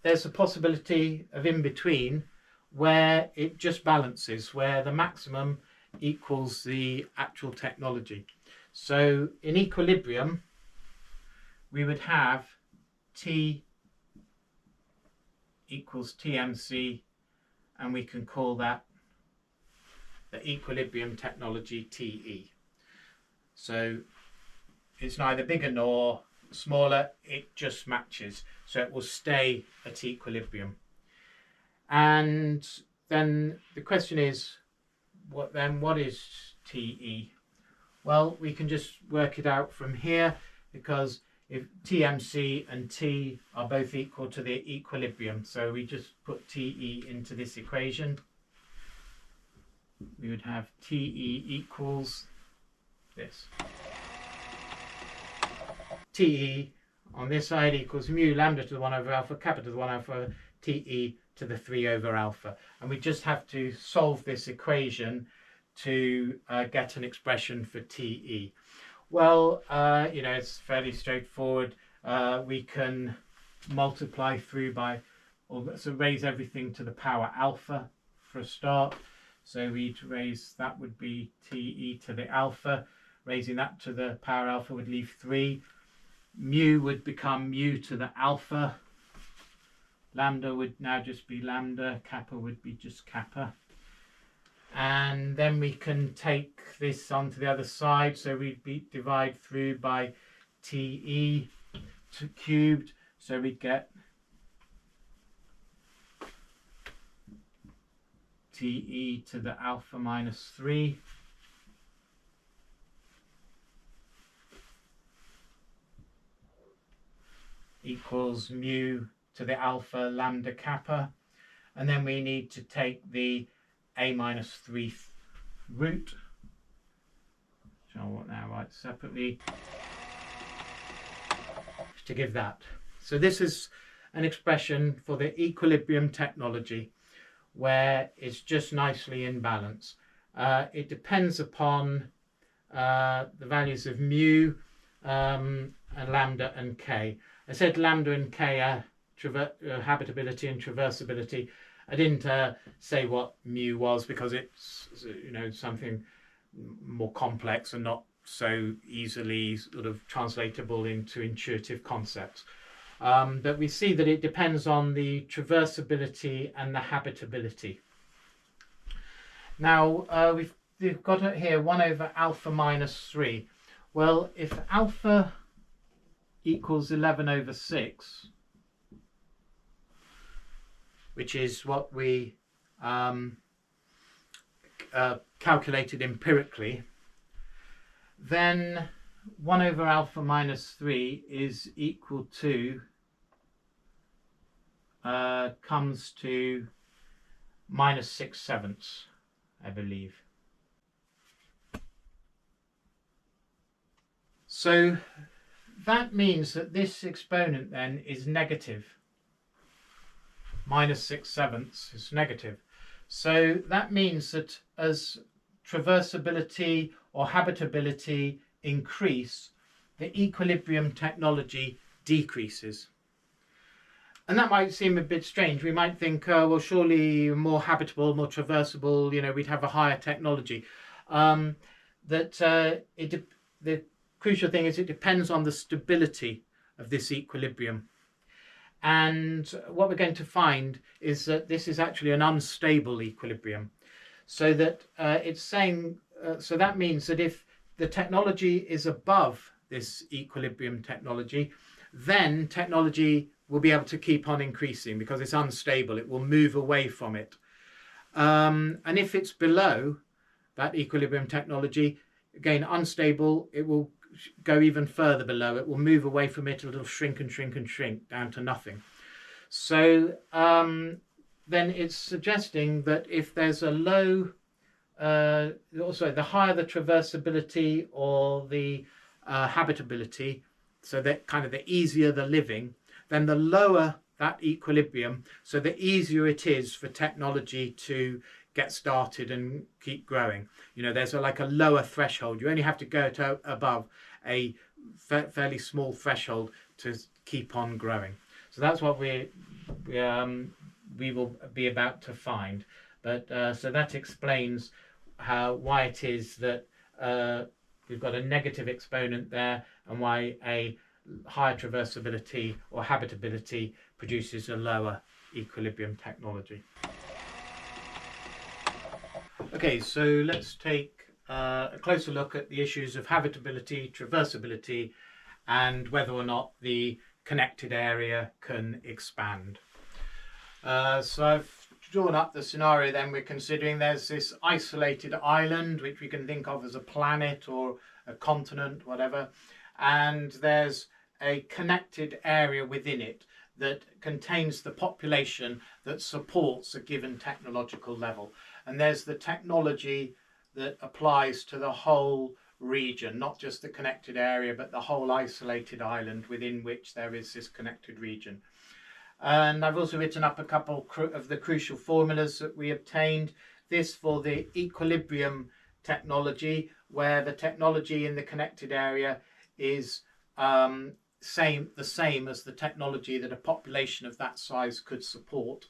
there's a possibility of in between where it just balances, where the maximum equals the actual technology. So in equilibrium, we would have T equals TMC, and we can call that the equilibrium technology TE. So it's neither bigger nor smaller, it just matches. So it will stay at equilibrium. And then the question is, what is TE? Well, we can just work it out from here, because if TMC and T are both equal to the equilibrium, so we just put TE into this equation. We would have TE equals this. TE on this side equals mu lambda to the 1 over alpha, kappa to the 1 alpha, TE to the 3 over alpha. And we just have to solve this equation to get an expression for TE. Well, you know, it's fairly straightforward. We can multiply through by, so raise everything to the power alpha for a start. So we'd raise, that would be TE to the alpha. Raising that to the power alpha would leave 3. Mu would become mu to the alpha. Lambda would now just be lambda. Kappa would be just kappa. And then we can take this onto the other side. So we'd divide through by TE cubed. So we'd get TE to the alpha minus 3. Equals mu to the alpha lambda kappa. And then we need to take the a minus 3 root, which I will now write separately, to give that. So this is an expression for the equilibrium technology, where it's just nicely in balance. It depends upon the values of mu and lambda and k. I said lambda and k are habitability and traversability. I didn't say what mu was because it's, you know, something more complex and not so easily sort of translatable into intuitive concepts. But we see that it depends on the traversability and the habitability. Now we've got it here 1 over alpha minus 3. Well, if alpha equals 11 over 6, which is what we calculated empirically, then 1 over alpha minus 3 is equal to, comes to minus 6/7, I believe. So that means that this exponent then is negative. Minus 6/7 is negative. So that means that as traversability or habitability increase, the equilibrium technology decreases. And that might seem a bit strange. We might think, well, surely more habitable, more traversable, you know, we'd have a higher technology. The crucial thing is it depends on the stability of this equilibrium. And what we're going to find is that this is actually an unstable equilibrium. So that it's saying, so that means that if the technology is above this equilibrium technology, then technology will be able to keep on increasing because it's unstable. It will move away from it. And if it's below that equilibrium technology, again, unstable, it will go even further below. It will move away from it. It'll shrink and shrink and shrink down to nothing. So then it's suggesting that if there's a low, also the higher the traversability or the habitability, so that kind of the easier the living, then the lower that equilibrium, so the easier it is for technology to get started and keep growing. You know, there's like a lower threshold. You only have to go to above a fairly small threshold to keep on growing. So that's what we will be about to find. But so that explains why it is that we've got a negative exponent there, and why a higher traversability or habitability produces a lower equilibrium technology. Okay, so let's take a closer look at the issues of habitability, traversability, and whether or not the connected area can expand. So I've drawn up the scenario then we're considering. There's this isolated island, which we can think of as a planet or a continent, whatever, and there's a connected area within it that contains the population that supports a given technological level. And there's the technology that applies to the whole region, not just the connected area, but the whole isolated island within which there is this connected region. And I've also written up a couple of the crucial formulas that we obtained. This for the equilibrium technology, where the technology in the connected area is the same as the technology that a population of that size could support.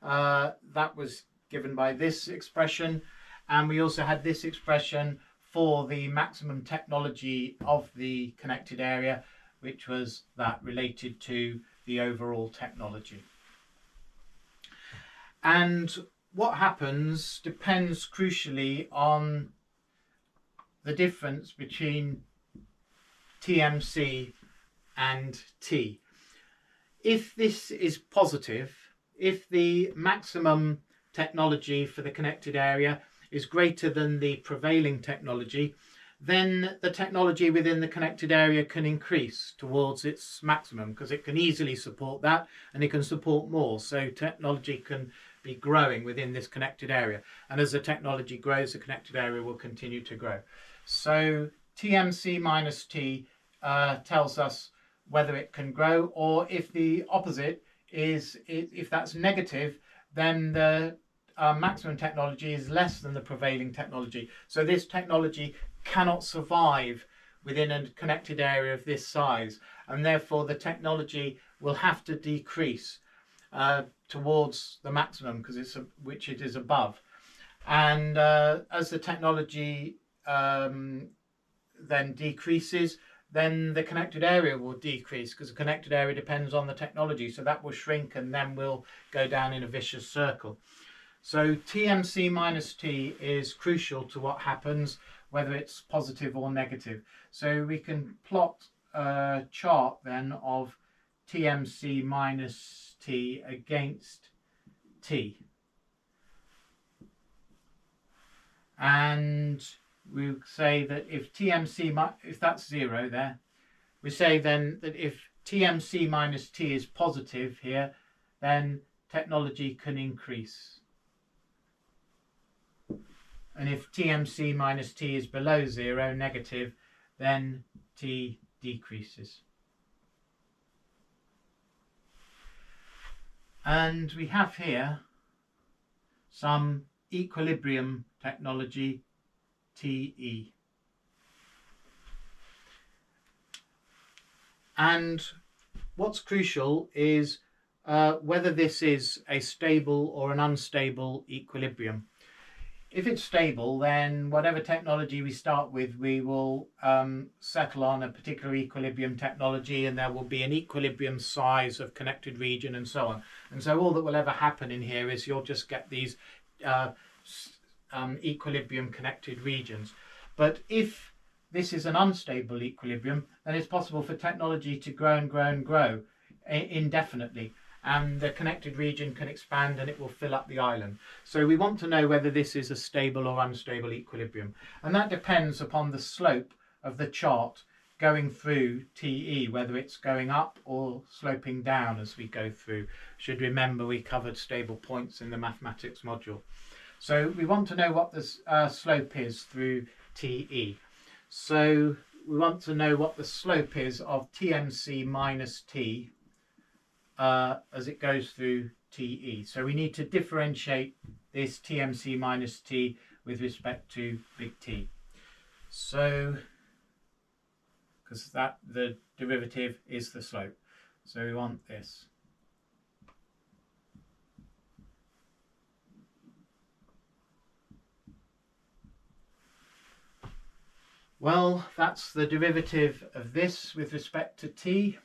That was given by this expression, and we also had this expression for the maximum technology of the connected area, which was that related to the overall technology. And what happens depends crucially on the difference between TMC and T. If this is positive, if the maximum technology for the connected area is greater than the prevailing technology, then the technology within the connected area can increase towards its maximum, because it can easily support that and it can support more. So technology can be growing within this connected area, and as the technology grows, the connected area will continue to grow. So TMC minus T tells us whether it can grow, or if the opposite is, if that's negative, then the maximum technology is less than the prevailing technology. So this technology cannot survive within a connected area of this size, and therefore the technology will have to decrease towards the maximum, because which it is above. And as the technology then decreases, then the connected area will decrease, because the connected area depends on the technology, so that will shrink and then will go down in a vicious circle. So TMC minus T is crucial to what happens, whether it's positive or negative. So we can plot a chart then of TMC minus T against T. And we say that if TMC, if that's 0 there, we say then that if TMC minus T is positive here, then technology can increase. And if TMC minus T is below 0, negative, then T decreases. And we have here some equilibrium technology, TE. And what's crucial is whether this is a stable or an unstable equilibrium. If it's stable, then whatever technology we start with, we will settle on a particular equilibrium technology, and there will be an equilibrium size of connected region and so on. And so all that will ever happen in here is you'll just get these equilibrium connected regions. But if this is an unstable equilibrium, then it's possible for technology to grow and grow and grow indefinitely, and the connected region can expand and it will fill up the island. So we want to know whether this is a stable or unstable equilibrium, and that depends upon the slope of the chart going through TE, whether it's going up or sloping down as we go through. Should remember we covered stable points in the mathematics module. So we want to know what the slope is through TE. So we want to know what the slope is of TMC minus T as it goes through TE. So we need to differentiate this TMC minus T with respect to big T. So, because the derivative is the slope. So we want this. Well, that's the derivative of this with respect to t.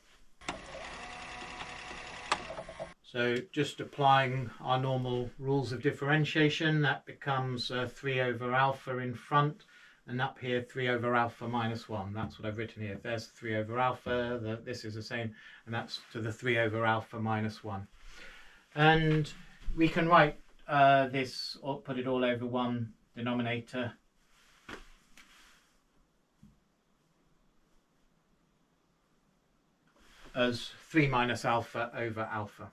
So just applying our normal rules of differentiation, that becomes 3 over alpha in front, and up here 3 over alpha minus 1. That's what I've written here. There's 3 over alpha, this is the same, and that's to the 3 over alpha minus 1. And we can write this, or put it all over one denominator. As 3 minus alpha over alpha.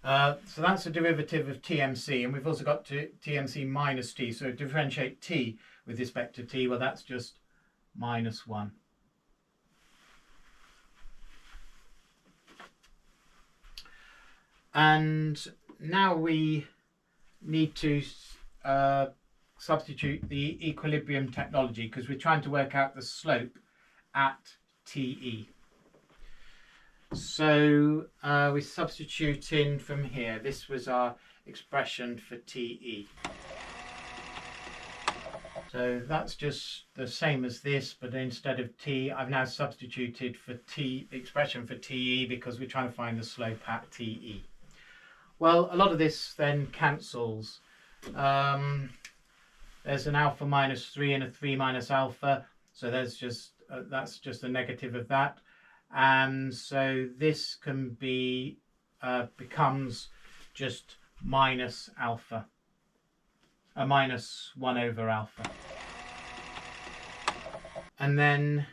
So that's the derivative of TMC, and we've also got TMC minus T. So differentiate T with respect to T, well, that's just minus 1. And now we need to substitute the equilibrium technology, because we're trying to work out the slope at TE. So we substitute in from here. This was our expression for TE. So that's just the same as this, but instead of T, I've now substituted for T, the expression for TE, because we're trying to find the slope at TE. Well, a lot of this then cancels. There's an alpha minus 3 and a 3 minus alpha, so there's just that's just a negative of that, and so this can be becomes just minus alpha, minus 1 over alpha, and then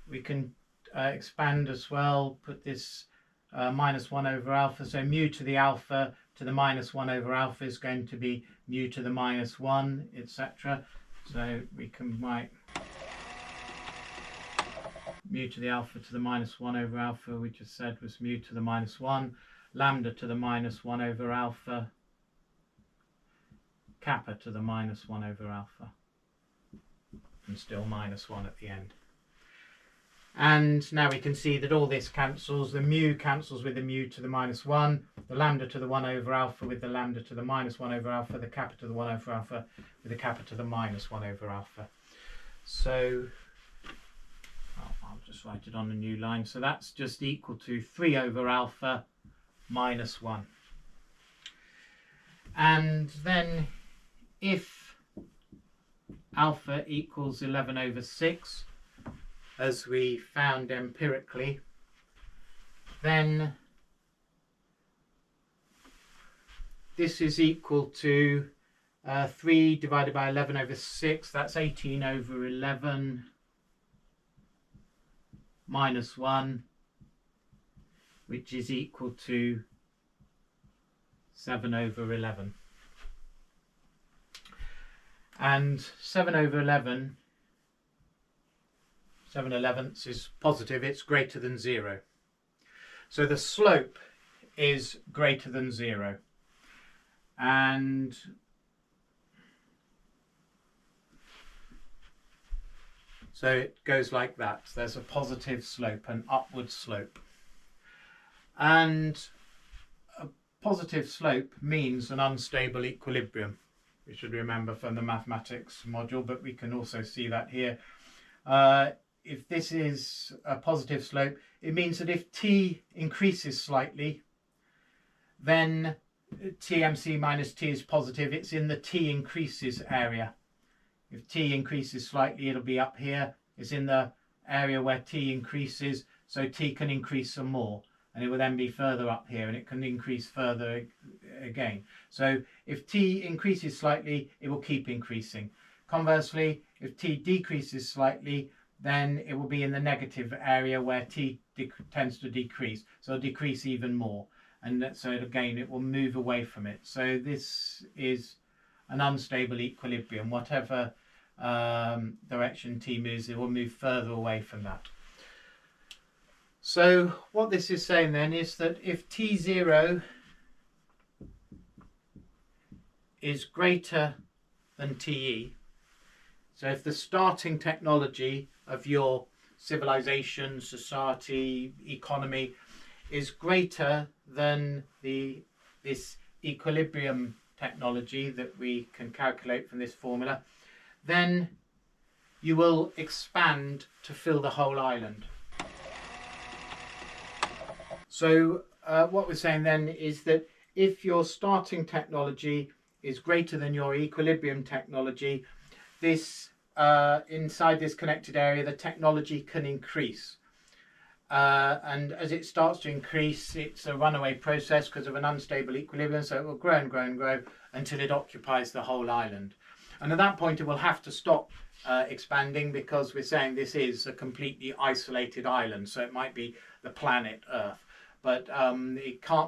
we can expand as well, put this minus 1 over alpha, so mu to the alpha to the minus 1 over alpha is going to be mu to the minus 1, etc. So we can write mu to the alpha to the minus 1 over alpha, we just said was mu to the minus 1, lambda to the minus 1 over alpha, kappa to the minus 1 over alpha, and still minus 1 at the end. And now we can see that all this cancels. The mu cancels with the mu to the minus 1, the lambda to the 1 over alpha with the lambda to the minus 1 over alpha, the kappa to the 1 over alpha with the kappa to the minus 1 over alpha. So I'll just write it on a new line. So that's just equal to 3 over alpha minus 1. And then if alpha equals 11 over 6, as we found empirically, then this is equal to 3 divided by 11 over 6, that's 18 over 11 minus 1, which is equal to 7 over 11. And 7 over 11, 7/11 is positive, it's greater than 0. So the slope is greater than 0. And so it goes like that. There's a positive slope, an upward slope. And a positive slope means an unstable equilibrium. We should remember from the mathematics module, but we can also see that here. If this is a positive slope, it means that if t increases slightly, then TMC minus t is positive. It's in the t increases area. If t increases slightly, it'll be up here. It's in the area where t increases, so t can increase some more, and it will then be further up here, and it can increase further again. So if t increases slightly, it will keep increasing. Conversely, if t decreases slightly, then it will be in the negative area where t tends to decrease, so it'll decrease even more, and so again it will move away from it. So this is an unstable equilibrium. Whatever direction t moves, it will move further away from that. So what this is saying then is that if t0 is greater than te, so if the starting technology of your civilization, society, economy is greater than this equilibrium technology that we can calculate from this formula, then you will expand to fill the whole island. So what we're saying then is that if your starting technology is greater than your equilibrium technology, this inside this connected area, the technology can increase. And as it starts to increase, it's a runaway process because of an unstable equilibrium, so it will grow and grow and grow until it occupies the whole island. And at that point, it will have to stop expanding, because we're saying this is a completely isolated island, so it might be the planet Earth, but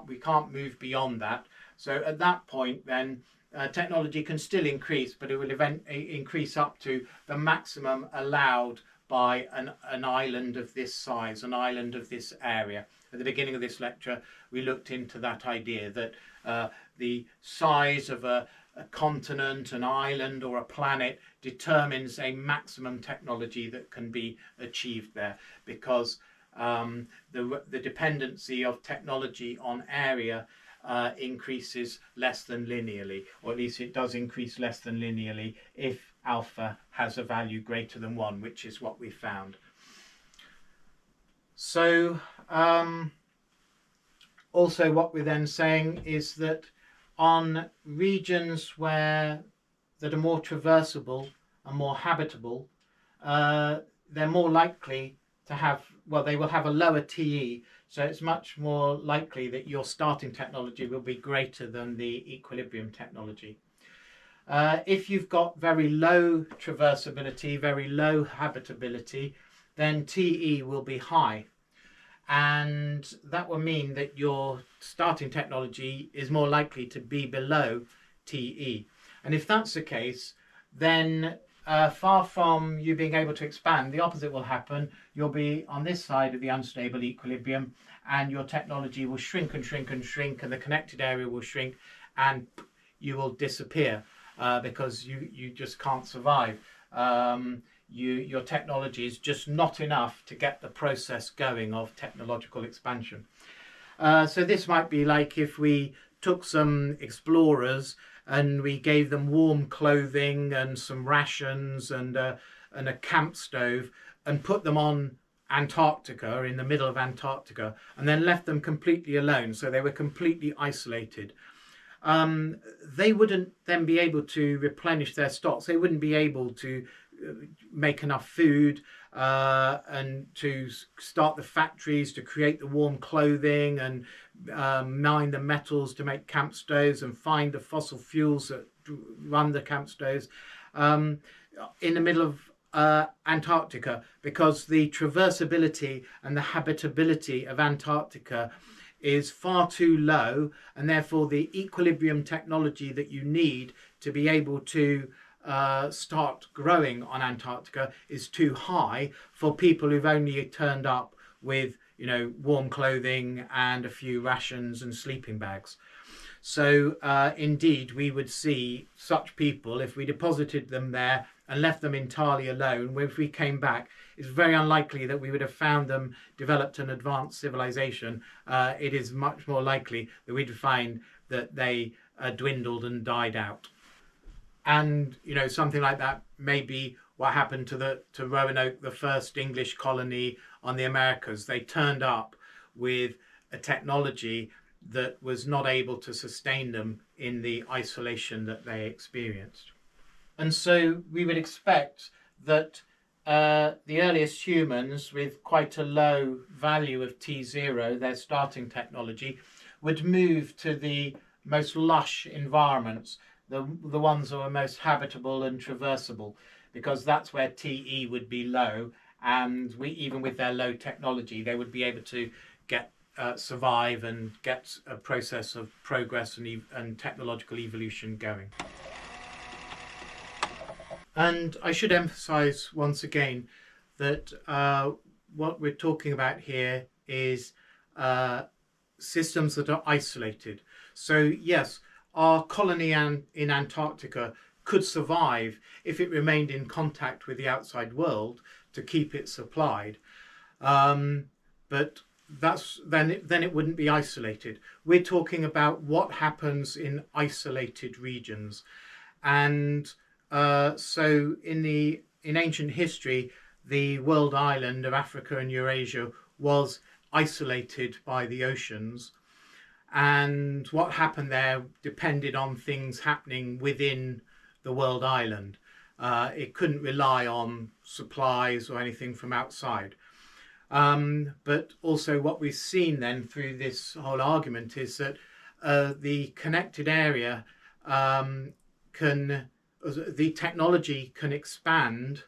we can't move beyond that. So at that point, then technology can still increase, but it will increase up to the maximum allowed by an island of this size, an island of this area. At the beginning of this lecture, we looked into that idea that the size of a continent, an island, or a planet determines a maximum technology that can be achieved there, because the dependency of technology on area increases less than linearly, or at least it does increase less than linearly if alpha has a value greater than 1, which is what we found. So also what we're then saying is that on regions that are more traversable and more habitable, they're more likely to have, well, they will have a lower TE, so it's much more likely that your starting technology will be greater than the equilibrium technology. If you've got very low traversability, very low habitability, then TE will be high, and that will mean that your starting technology is more likely to be below TE. And if that's the case, then far from you being able to expand, the opposite will happen. You'll be on this side of the unstable equilibrium, and your technology will shrink and shrink and shrink, and the connected area will shrink, and you will disappear because you just can't survive. Your technology is just not enough to get the process going of technological expansion. So this might be like if we took some explorers and we gave them warm clothing and some rations and a camp stove, and put them on Antarctica, in the middle of Antarctica, and then left them completely alone, so they were completely isolated. They wouldn't then be able to replenish their stocks. They wouldn't be able to make enough food and to start the factories to create the warm clothing, and mine the metals to make camp stoves, and find the fossil fuels that run the camp stoves in the middle of Antarctica, because the traversability and the habitability of Antarctica is far too low, and therefore the equilibrium technology that you need to be able to start growing on Antarctica is too high for people who've only turned up with, warm clothing and a few rations and sleeping bags. So indeed, we would see such people, if we deposited them there and left them entirely alone, if we came back, it's very unlikely that we would have found them developed an advanced civilization. It is much more likely that we'd find that they dwindled and died out. And something like that may be what happened to Roanoke, the first English colony on the Americas. They turned up with a technology that was not able to sustain them in the isolation that they experienced. And so we would expect that the earliest humans, with quite a low value of T0, their starting technology, would move to the most lush environments, the ones that were most habitable and traversable, because that's where TE would be low, and even with their low technology, they would be able to get survive and get a process of progress and technological evolution going. And I should emphasize once again that what we're talking about here is systems that are isolated. So yes, our colony in Antarctica could survive if it remained in contact with the outside world to keep it supplied, but then it wouldn't be isolated. We're talking about what happens in isolated regions, and so in ancient history, the world island of Africa and Eurasia was isolated by the oceans, and what happened there depended on things happening within the world island. It couldn't rely on supplies or anything from outside. But also what we've seen then through this whole argument is that the connected area the technology can expand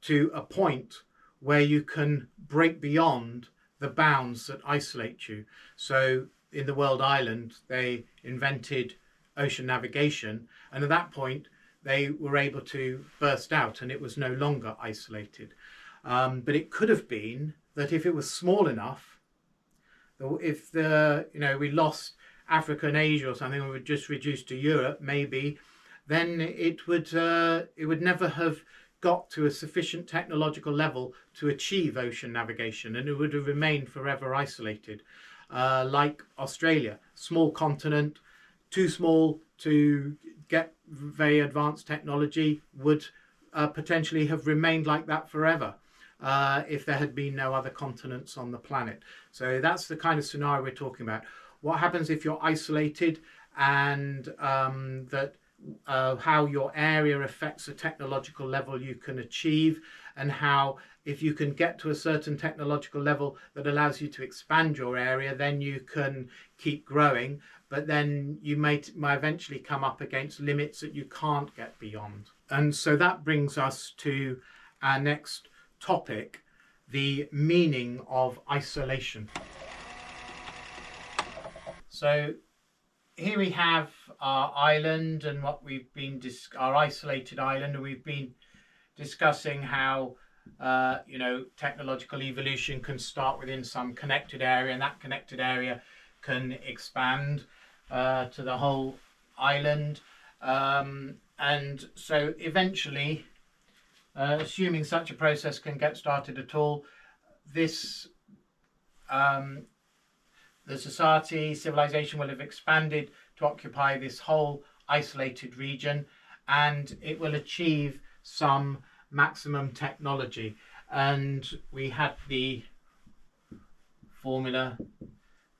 to a point where you can break beyond the bounds that isolate you. So in the world island, they invented ocean navigation, and at that point they were able to burst out and it was no longer isolated. But it could have been that if it was small enough, if we lost Africa and Asia or something, and we were just reduced to Europe, maybe, then it would never have got to a sufficient technological level to achieve ocean navigation, and it would have remained forever isolated. Like Australia, small continent, too small to get very advanced technology, would potentially have remained like that forever if there had been no other continents on the planet. So that's the kind of scenario we're talking about. What happens if you're isolated, and how your area affects the technological level you can achieve, and how if you can get to a certain technological level that allows you to expand your area, then you can keep growing, but then you might eventually come up against limits that you can't get beyond. And so that brings us to our next topic, the meaning of isolation. So here we have our island and what we've been our isolated island, and we've been discussing how technological evolution can start within some connected area, and that connected area can expand to the whole island, and so eventually, assuming such a process can get started at all, this the society, civilization will have expanded to occupy this whole isolated region, and it will achieve some maximum technology. And we had the formula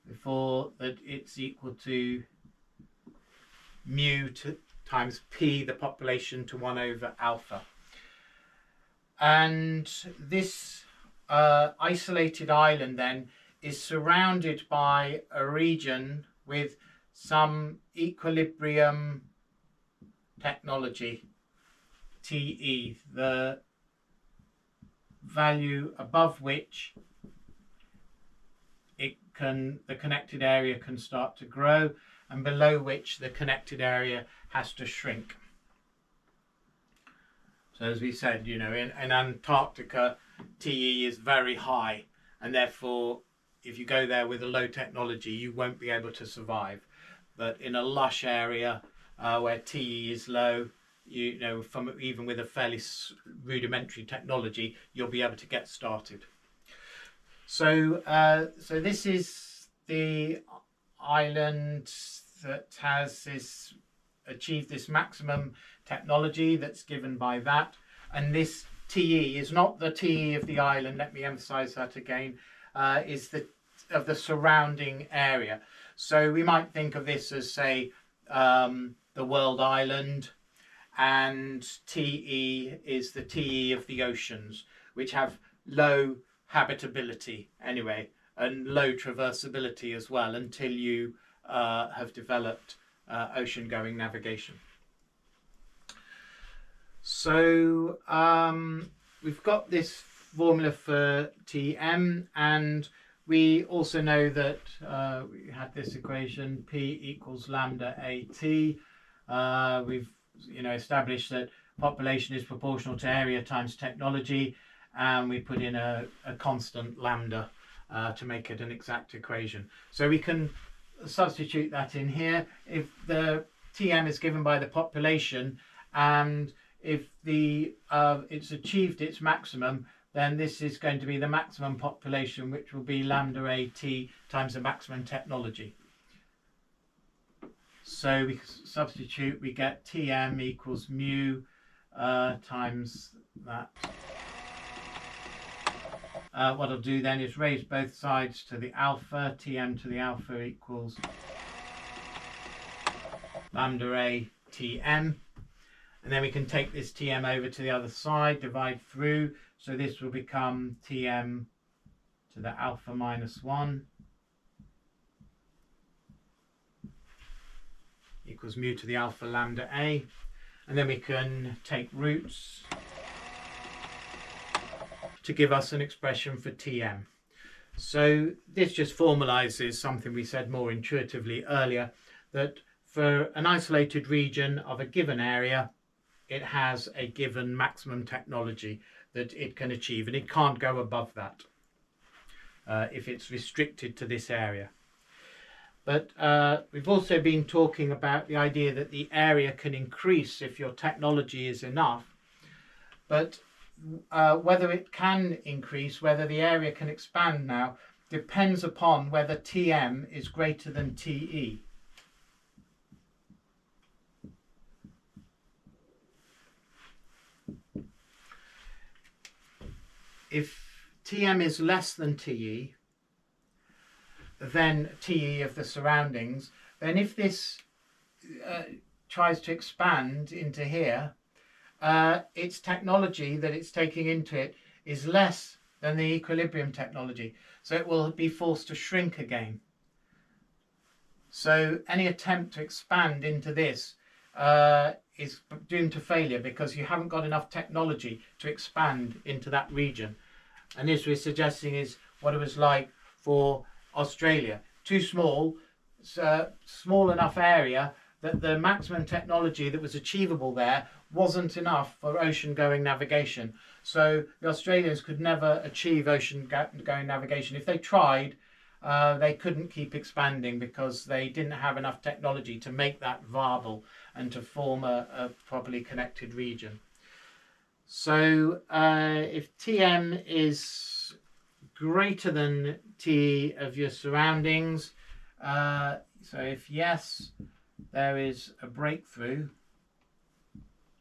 before that it's equal to mu times p, the population, to 1 over alpha. And this isolated island then is surrounded by a region with some equilibrium technology, TE, the value above which the connected area can start to grow, and below which the connected area has to shrink. So as we said, in Antarctica, TE is very high, and therefore if you go there with a low technology, you won't be able to survive. But in a lush area where TE is low, even with a fairly rudimentary technology, you'll be able to get started. So this is the island that has achieved this maximum technology that's given by that, and this TE is not the TE of the island. Let me emphasize that again. Is of the surrounding area. So we might think of this as, say, the world island, and TE is the TE of the oceans, which have low habitability anyway, and low traversability as well, until you have developed ocean-going navigation. So we've got this formula for Tm, and we also know that we had this equation P equals lambda AT. We've established that population is proportional to area times technology, and we put in a constant lambda to make it an exact equation. So we can substitute that in here. If the Tm is given by the population, and if it's achieved its maximum, then this is going to be the maximum population, which will be lambda AT times the maximum technology. So we substitute, we get Tm equals mu times that. What I'll do then is raise both sides to the alpha. Tm to the alpha equals lambda A Tm. And then we can take this Tm over to the other side, divide through. So this will become Tm to the alpha minus 1 equals mu to the alpha lambda A. And then we can take roots to give us an expression for Tm. So this just formalizes something we said more intuitively earlier, that for an isolated region of a given area, it has a given maximum technology that it can achieve, and it can't go above that if it's restricted to this area. But we've also been talking about the idea that the area can increase if your technology is enough, but whether it can increase, whether the area can expand now, depends upon whether Tm is greater than Te. If Tm is less than Te, then Te of the surroundings, then if this tries to expand into here, its technology that it's taking into it is less than the equilibrium technology. So it will be forced to shrink again. So any attempt to expand into this is doomed to failure, because you haven't got enough technology to expand into that region. And this we're suggesting is what it was like for Australia. Too small, small enough area that the maximum technology that was achievable there wasn't enough for ocean-going navigation. So the Australians could never achieve ocean-going navigation. If they tried, they couldn't keep expanding because they didn't have enough technology to make that viable and to form a properly connected region. So if Tm is greater than Te of your surroundings, so if yes, there is a breakthrough,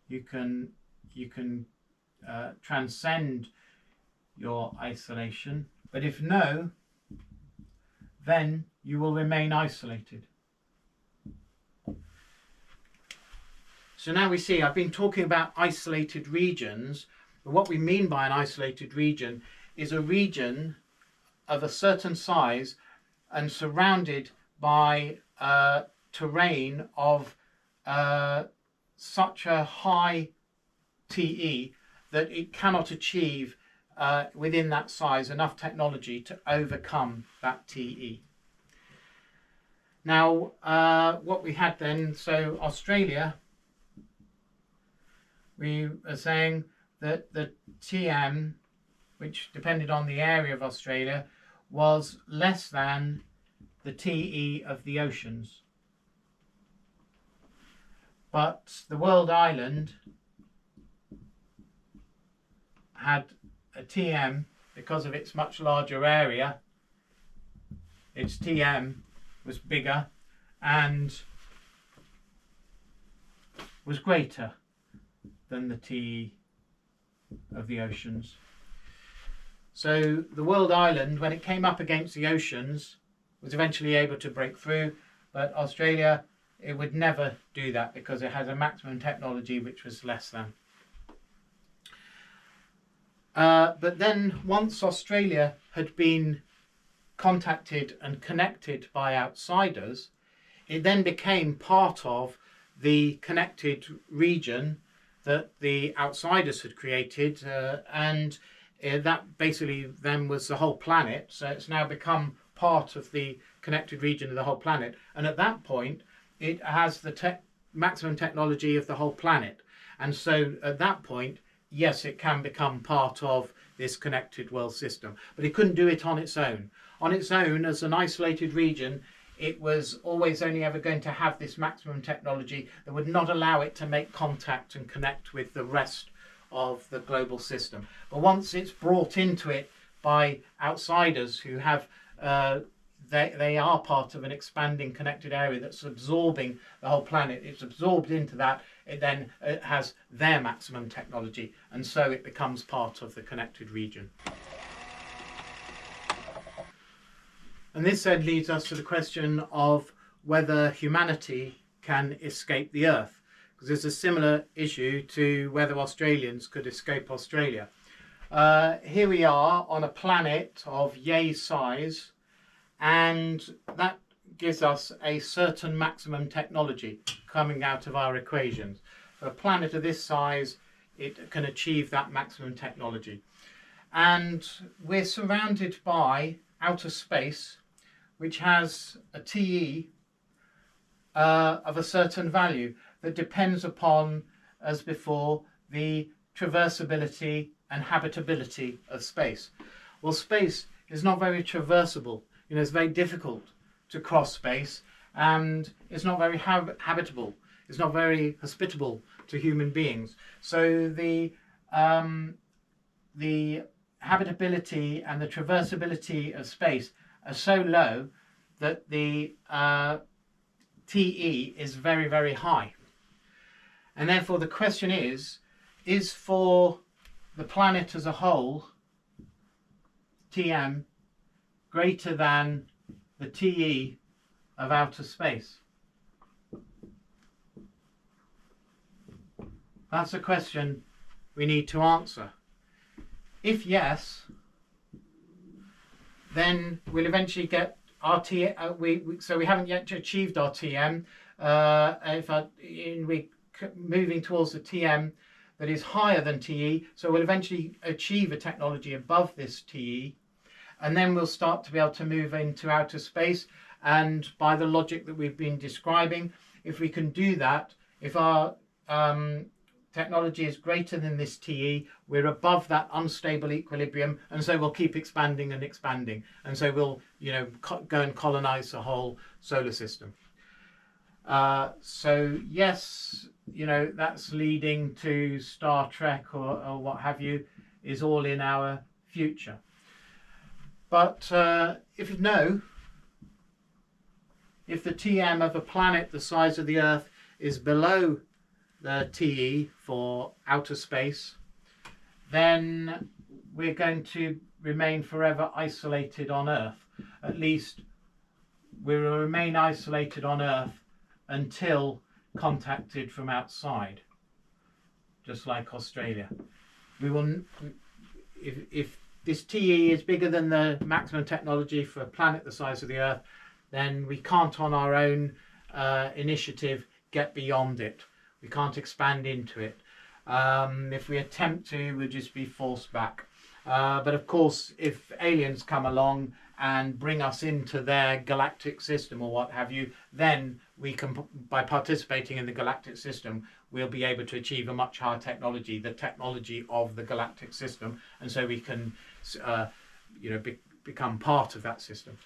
you can transcend your isolation. But if no, then you will remain isolated. So now we see, I've been talking about isolated regions, but what we mean by an isolated region is a region of a certain size and surrounded by terrain of such a high Te that it cannot achieve within that size enough technology to overcome that Te. Now what we had then, so Australia, we are saying that the Tm, which depended on the area of Australia, was less than the Te of the oceans. But the world island had a Tm, because of its much larger area, its Tm was bigger and was greater than the Te of the oceans. So the world island, when it came up against the oceans, was eventually able to break through, but Australia it would never do that because it has a maximum technology which was less than. But then once Australia had been contacted and connected by outsiders, it then became part of the connected region that the outsiders had created, and that basically then was the whole planet. So it's now become part of the connected region of the whole planet, and at that point it has the maximum technology of the whole planet. And so at that point, yes, it can become part of this connected world system, but it couldn't do it on its own. On its own, as an isolated region, it was always only ever going to have this maximum technology that would not allow it to make contact and connect with the rest of the global system. But once it's brought into it by outsiders who have they are part of an expanding connected area that's absorbing the whole planet, it's absorbed into that, it has their maximum technology, and so it becomes part of the connected region. And this then leads us to the question of whether humanity can escape the Earth, because there's a similar issue to whether Australians could escape Australia. Here we are on a planet of yay size, and that gives us a certain maximum technology coming out of our equations. For a planet of this size, it can achieve that maximum technology. And we're surrounded by outer space, which has a TE of a certain value that depends upon, as before, the traversability and habitability of space. Well, space is not very traversable. It's very difficult to cross space, and it's not very habitable. It's not very hospitable to human beings. So the habitability and the traversability of space are so low that the TE is very, very high. And therefore the question is for the planet as a whole, TM greater than the TE of outer space? That's a question we need to answer. If yes, then we'll eventually get our TM. So we haven't yet achieved our TM. We're moving towards the TM that is higher than TE, so we'll eventually achieve a technology above this TE, and then we'll start to be able to move into outer space. And by the logic that we've been describing, if we can do that, if our technology is greater than this TE, we're above that unstable equilibrium, and so we'll keep expanding and expanding, and so we'll go and colonize the whole solar system. So yes, that's leading to Star Trek or what have you, is all in our future. But if the TM of a planet the size of the Earth is below the TE for outer space, then we're going to remain forever isolated on Earth. At least we will remain isolated on Earth until contacted from outside, just like Australia. We will, if this TE is bigger than the maximum technology for a planet the size of the Earth, then we can't on our own initiative get beyond it. We can't expand into it. If we attempt to, we'll just be forced back. But of course, if aliens come along and bring us into their galactic system or what have you, then we can, by participating in the galactic system, we'll be able to achieve a much higher technology, the technology of the galactic system, and so we can become part of that system.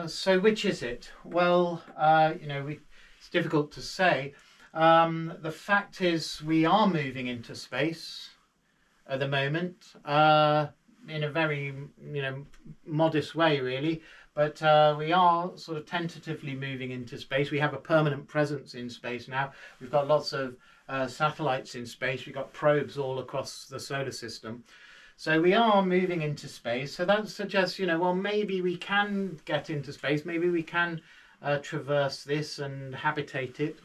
So which is it? Well, it's difficult to say. The fact is we are moving into space at the moment, in a very modest way really, but we are sort of tentatively moving into space. We have a permanent presence in space now. We've got lots of satellites in space. We've got probes all across the solar system. So we are moving into space. So that suggests, well, maybe we can get into space. Maybe we can traverse this and habitate it.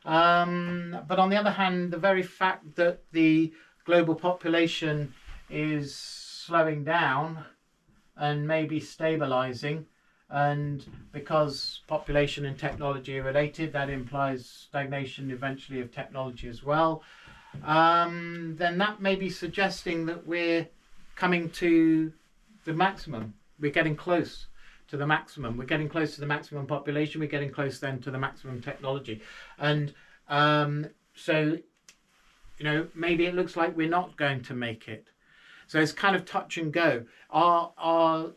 But on the other hand, the very fact that the global population is slowing down and maybe stabilizing, and because population and technology are related, that implies stagnation eventually of technology as well, then that may be suggesting that we're coming to the maximum. We're getting close to the maximum. We're getting close to the maximum population. We're getting close then to the maximum technology. And so, you know, maybe it looks like we're not going to make it. So it's kind of touch and go. Are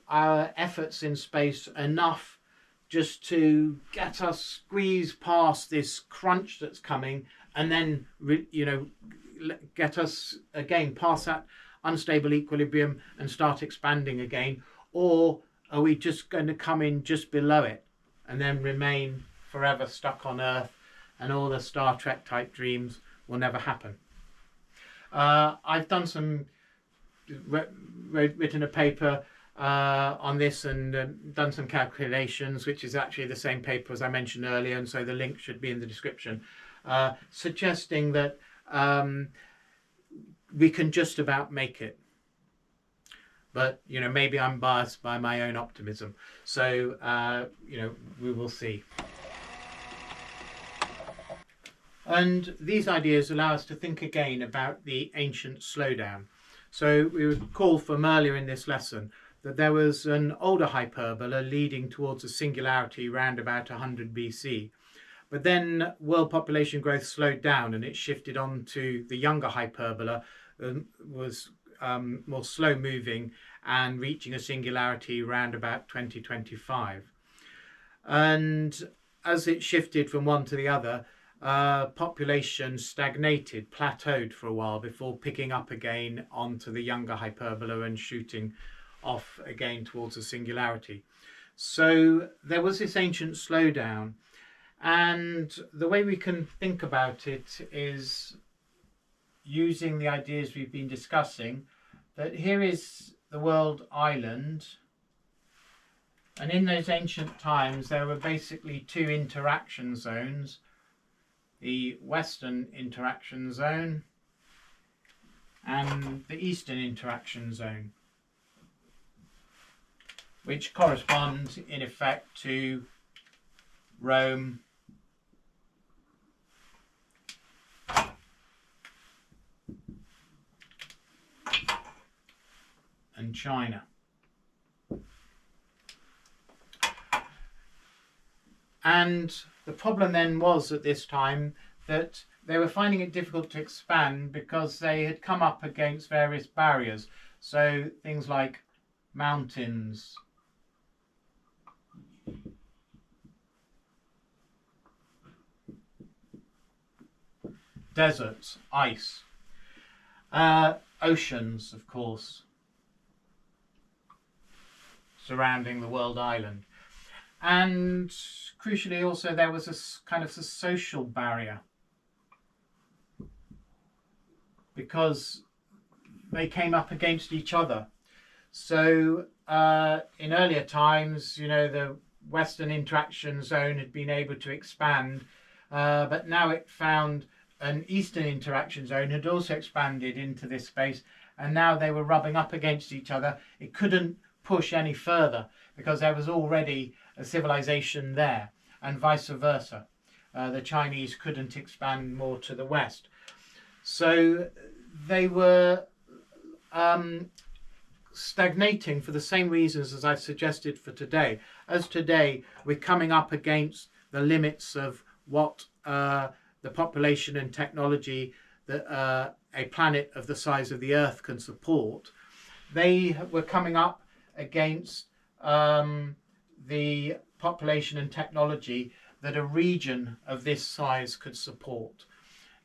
our efforts in space enough just to get us squeezed past this crunch that's coming, and then, you know, get us again past that unstable equilibrium and start expanding again? Or are we just going to come in just below it and then remain forever stuck on Earth, and all the Star Trek type dreams will never happen? I've done some written a paper on this and done some calculations, which is actually the same paper as I mentioned earlier, and so the link should be in the description, suggesting that we can just about make it. But, you know, maybe I'm biased by my own optimism. So, you know, we will see. And these ideas allow us to think again about the ancient slowdown. So we recall from earlier in this lesson that there was an older hyperbola leading towards a singularity around about 100 BC. But then world population growth slowed down and it shifted on to the younger hyperbola, was more slow moving and reaching a singularity around about 2025. And as it shifted from one to the other, population stagnated, plateaued for a while before picking up again onto the younger hyperbola and shooting off again towards a singularity. So there was this ancient slowdown, and the way we can think about it is using the ideas we've been discussing, that here is the world island, and in those ancient times there were basically two interaction zones: the Western interaction zone and the Eastern interaction zone, which corresponds in effect to Rome and China. And the problem then was at this time that they were finding it difficult to expand because they had come up against various barriers. So things like mountains, deserts, ice, oceans, of course, surrounding the world island. And crucially also there was a kind of a social barrier, because they came up against each other. So in earlier times, you know, the Western interaction zone had been able to expand, but now it found an Eastern interaction zone had also expanded into this space, and now they were rubbing up against each other. It couldn't push any further because there was already a civilization there, and vice versa. The Chinese couldn't expand more to the west. So they were stagnating for the same reasons as I've suggested for today. As today, we're coming up against the limits of what the population and technology that a planet of the size of the Earth can support. They were coming up against the population and technology that a region of this size could support.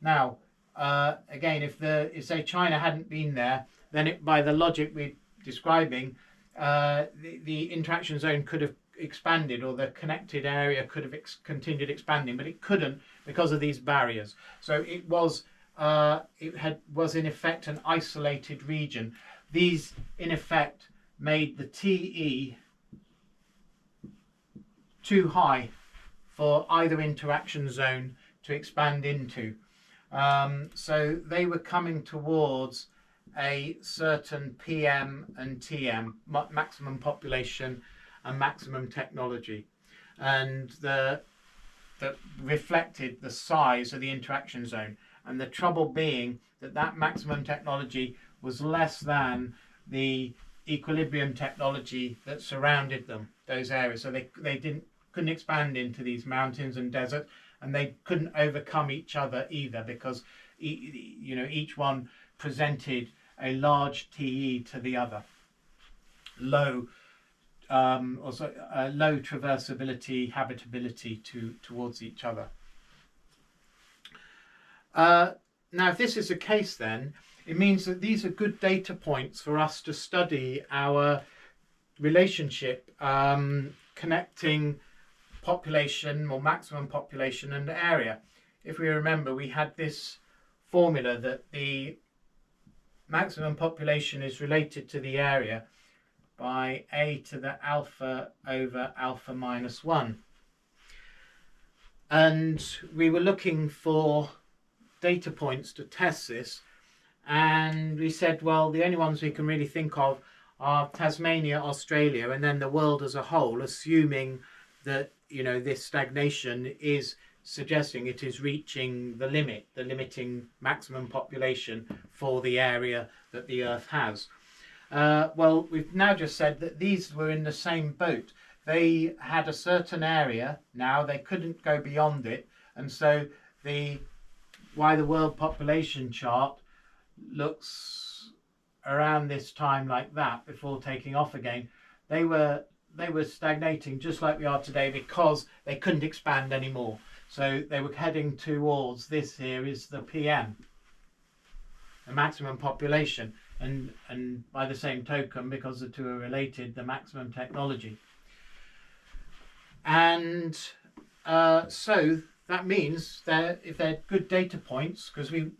Now, again, if say China hadn't been there, then by the logic we're describing, the interaction zone could have expanded, or the connected area could have continued expanding, but it couldn't because of these barriers. So it was in effect an isolated region. These in effect made the TE too high for either interaction zone to expand into. So they were coming towards a certain PM and TM, maximum population and maximum technology, and that reflected the size of the interaction zone. And the trouble being that that maximum technology was less than the equilibrium technology that surrounded them, those areas. So they couldn't expand into these mountains and deserts, and they couldn't overcome each other either, because each one presented a large TE to the other, low low traversability, habitability towards each other. Now, if this is the case, then it means that these are good data points for us to study our relationship connecting population, or maximum population, and area. If we remember, we had this formula that the maximum population is related to the area by a to the alpha over alpha minus 1. And we were looking for data points to test this, and we said, well, the only ones we can really think of are Tasmania, Australia, and then the world as a whole, assuming that this stagnation is suggesting it is reaching the limit, the limiting maximum population for the area that the Earth has. Well, we've now just said that these were in the same boat. They had a certain area, now they couldn't go beyond it, and so why the world population chart looks around this time like that before taking off again. They were stagnating just like we are today, because they couldn't expand anymore. So they were heading towards, this here is the PM, the maximum population, and by the same token, because the two are related, the maximum technology. And so that means that if they're good data points, because we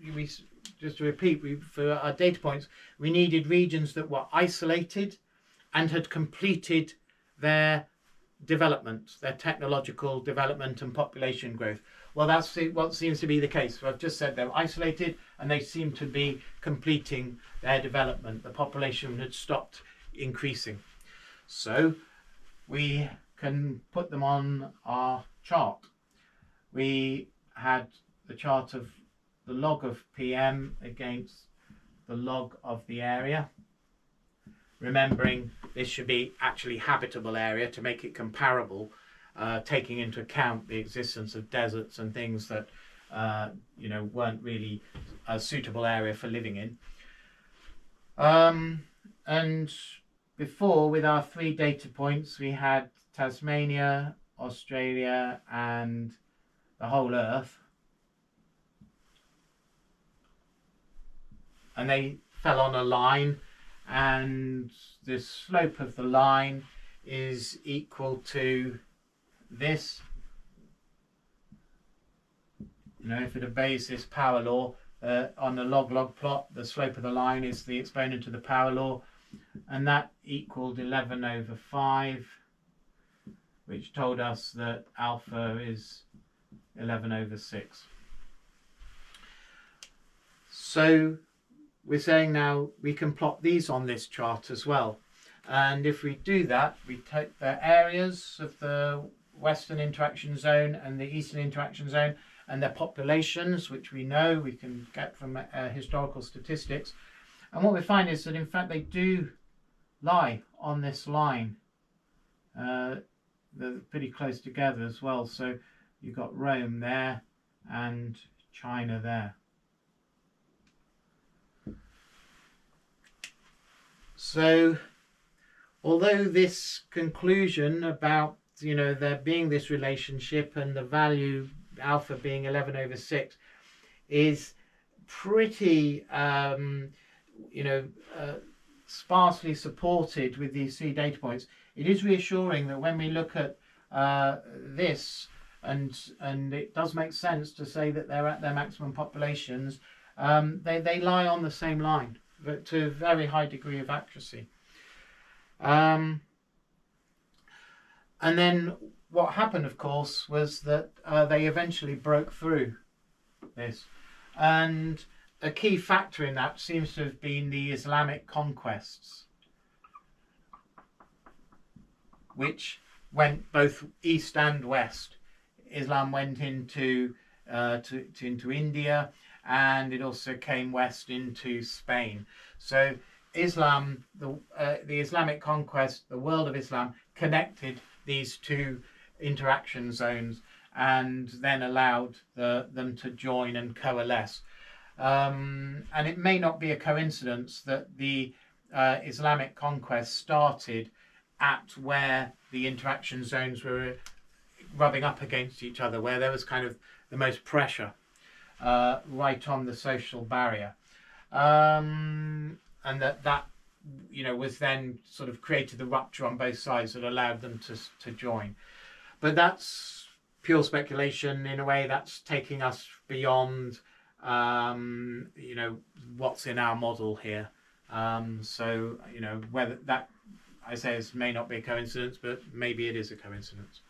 just to repeat, for our data points, we needed regions that were isolated and had completed their development, their technological development and population growth. Well, that's what seems to be the case. So I've just said they're isolated and they seem to be completing their development. The population had stopped increasing. So we can put them on our chart. We had the chart of the log of PM against the log of the area. Remembering this should be actually habitable area to make it comparable, taking into account the existence of deserts and things that weren't really a suitable area for living in. And before, with our 3 data points, we had Tasmania, Australia, and the whole Earth. And they fell on a line, and the slope of the line is equal to this. If it obeys this power law, on the log-log plot, the slope of the line is the exponent of the power law, and that equaled 11 over 5, which told us that alpha is 11 over 6. So we're saying now we can plot these on this chart as well. And if we do that, we take the areas of the western interaction zone and the eastern interaction zone and their populations, which we know we can get from historical statistics. And what we find is that, in fact, they do lie on this line. They're pretty close together as well. So you've got Rome there and China there. So, although this conclusion about there being this relationship and the value alpha being 11 over 6 is pretty sparsely supported with these 3 data points, it is reassuring that when we look at this, and it does make sense to say that they're at their maximum populations, they lie on the same line, but to a very high degree of accuracy. And then what happened, of course, was that they eventually broke through this. And a key factor in that seems to have been the Islamic conquests, which went both east and west. Islam went into into India, and it also came west into Spain. So Islam, the Islamic conquest, the world of Islam, connected these two interaction zones and then allowed them to join and coalesce. And it may not be a coincidence that the Islamic conquest started at where the interaction zones were rubbing up against each other, where there was kind of the most pressure, right on the social barrier, and that was then sort of created the rupture on both sides that allowed them to join. But that's pure speculation in a way. That's taking us beyond what's in our model here. So whether that, I say, may not be a coincidence, but maybe it is a coincidence.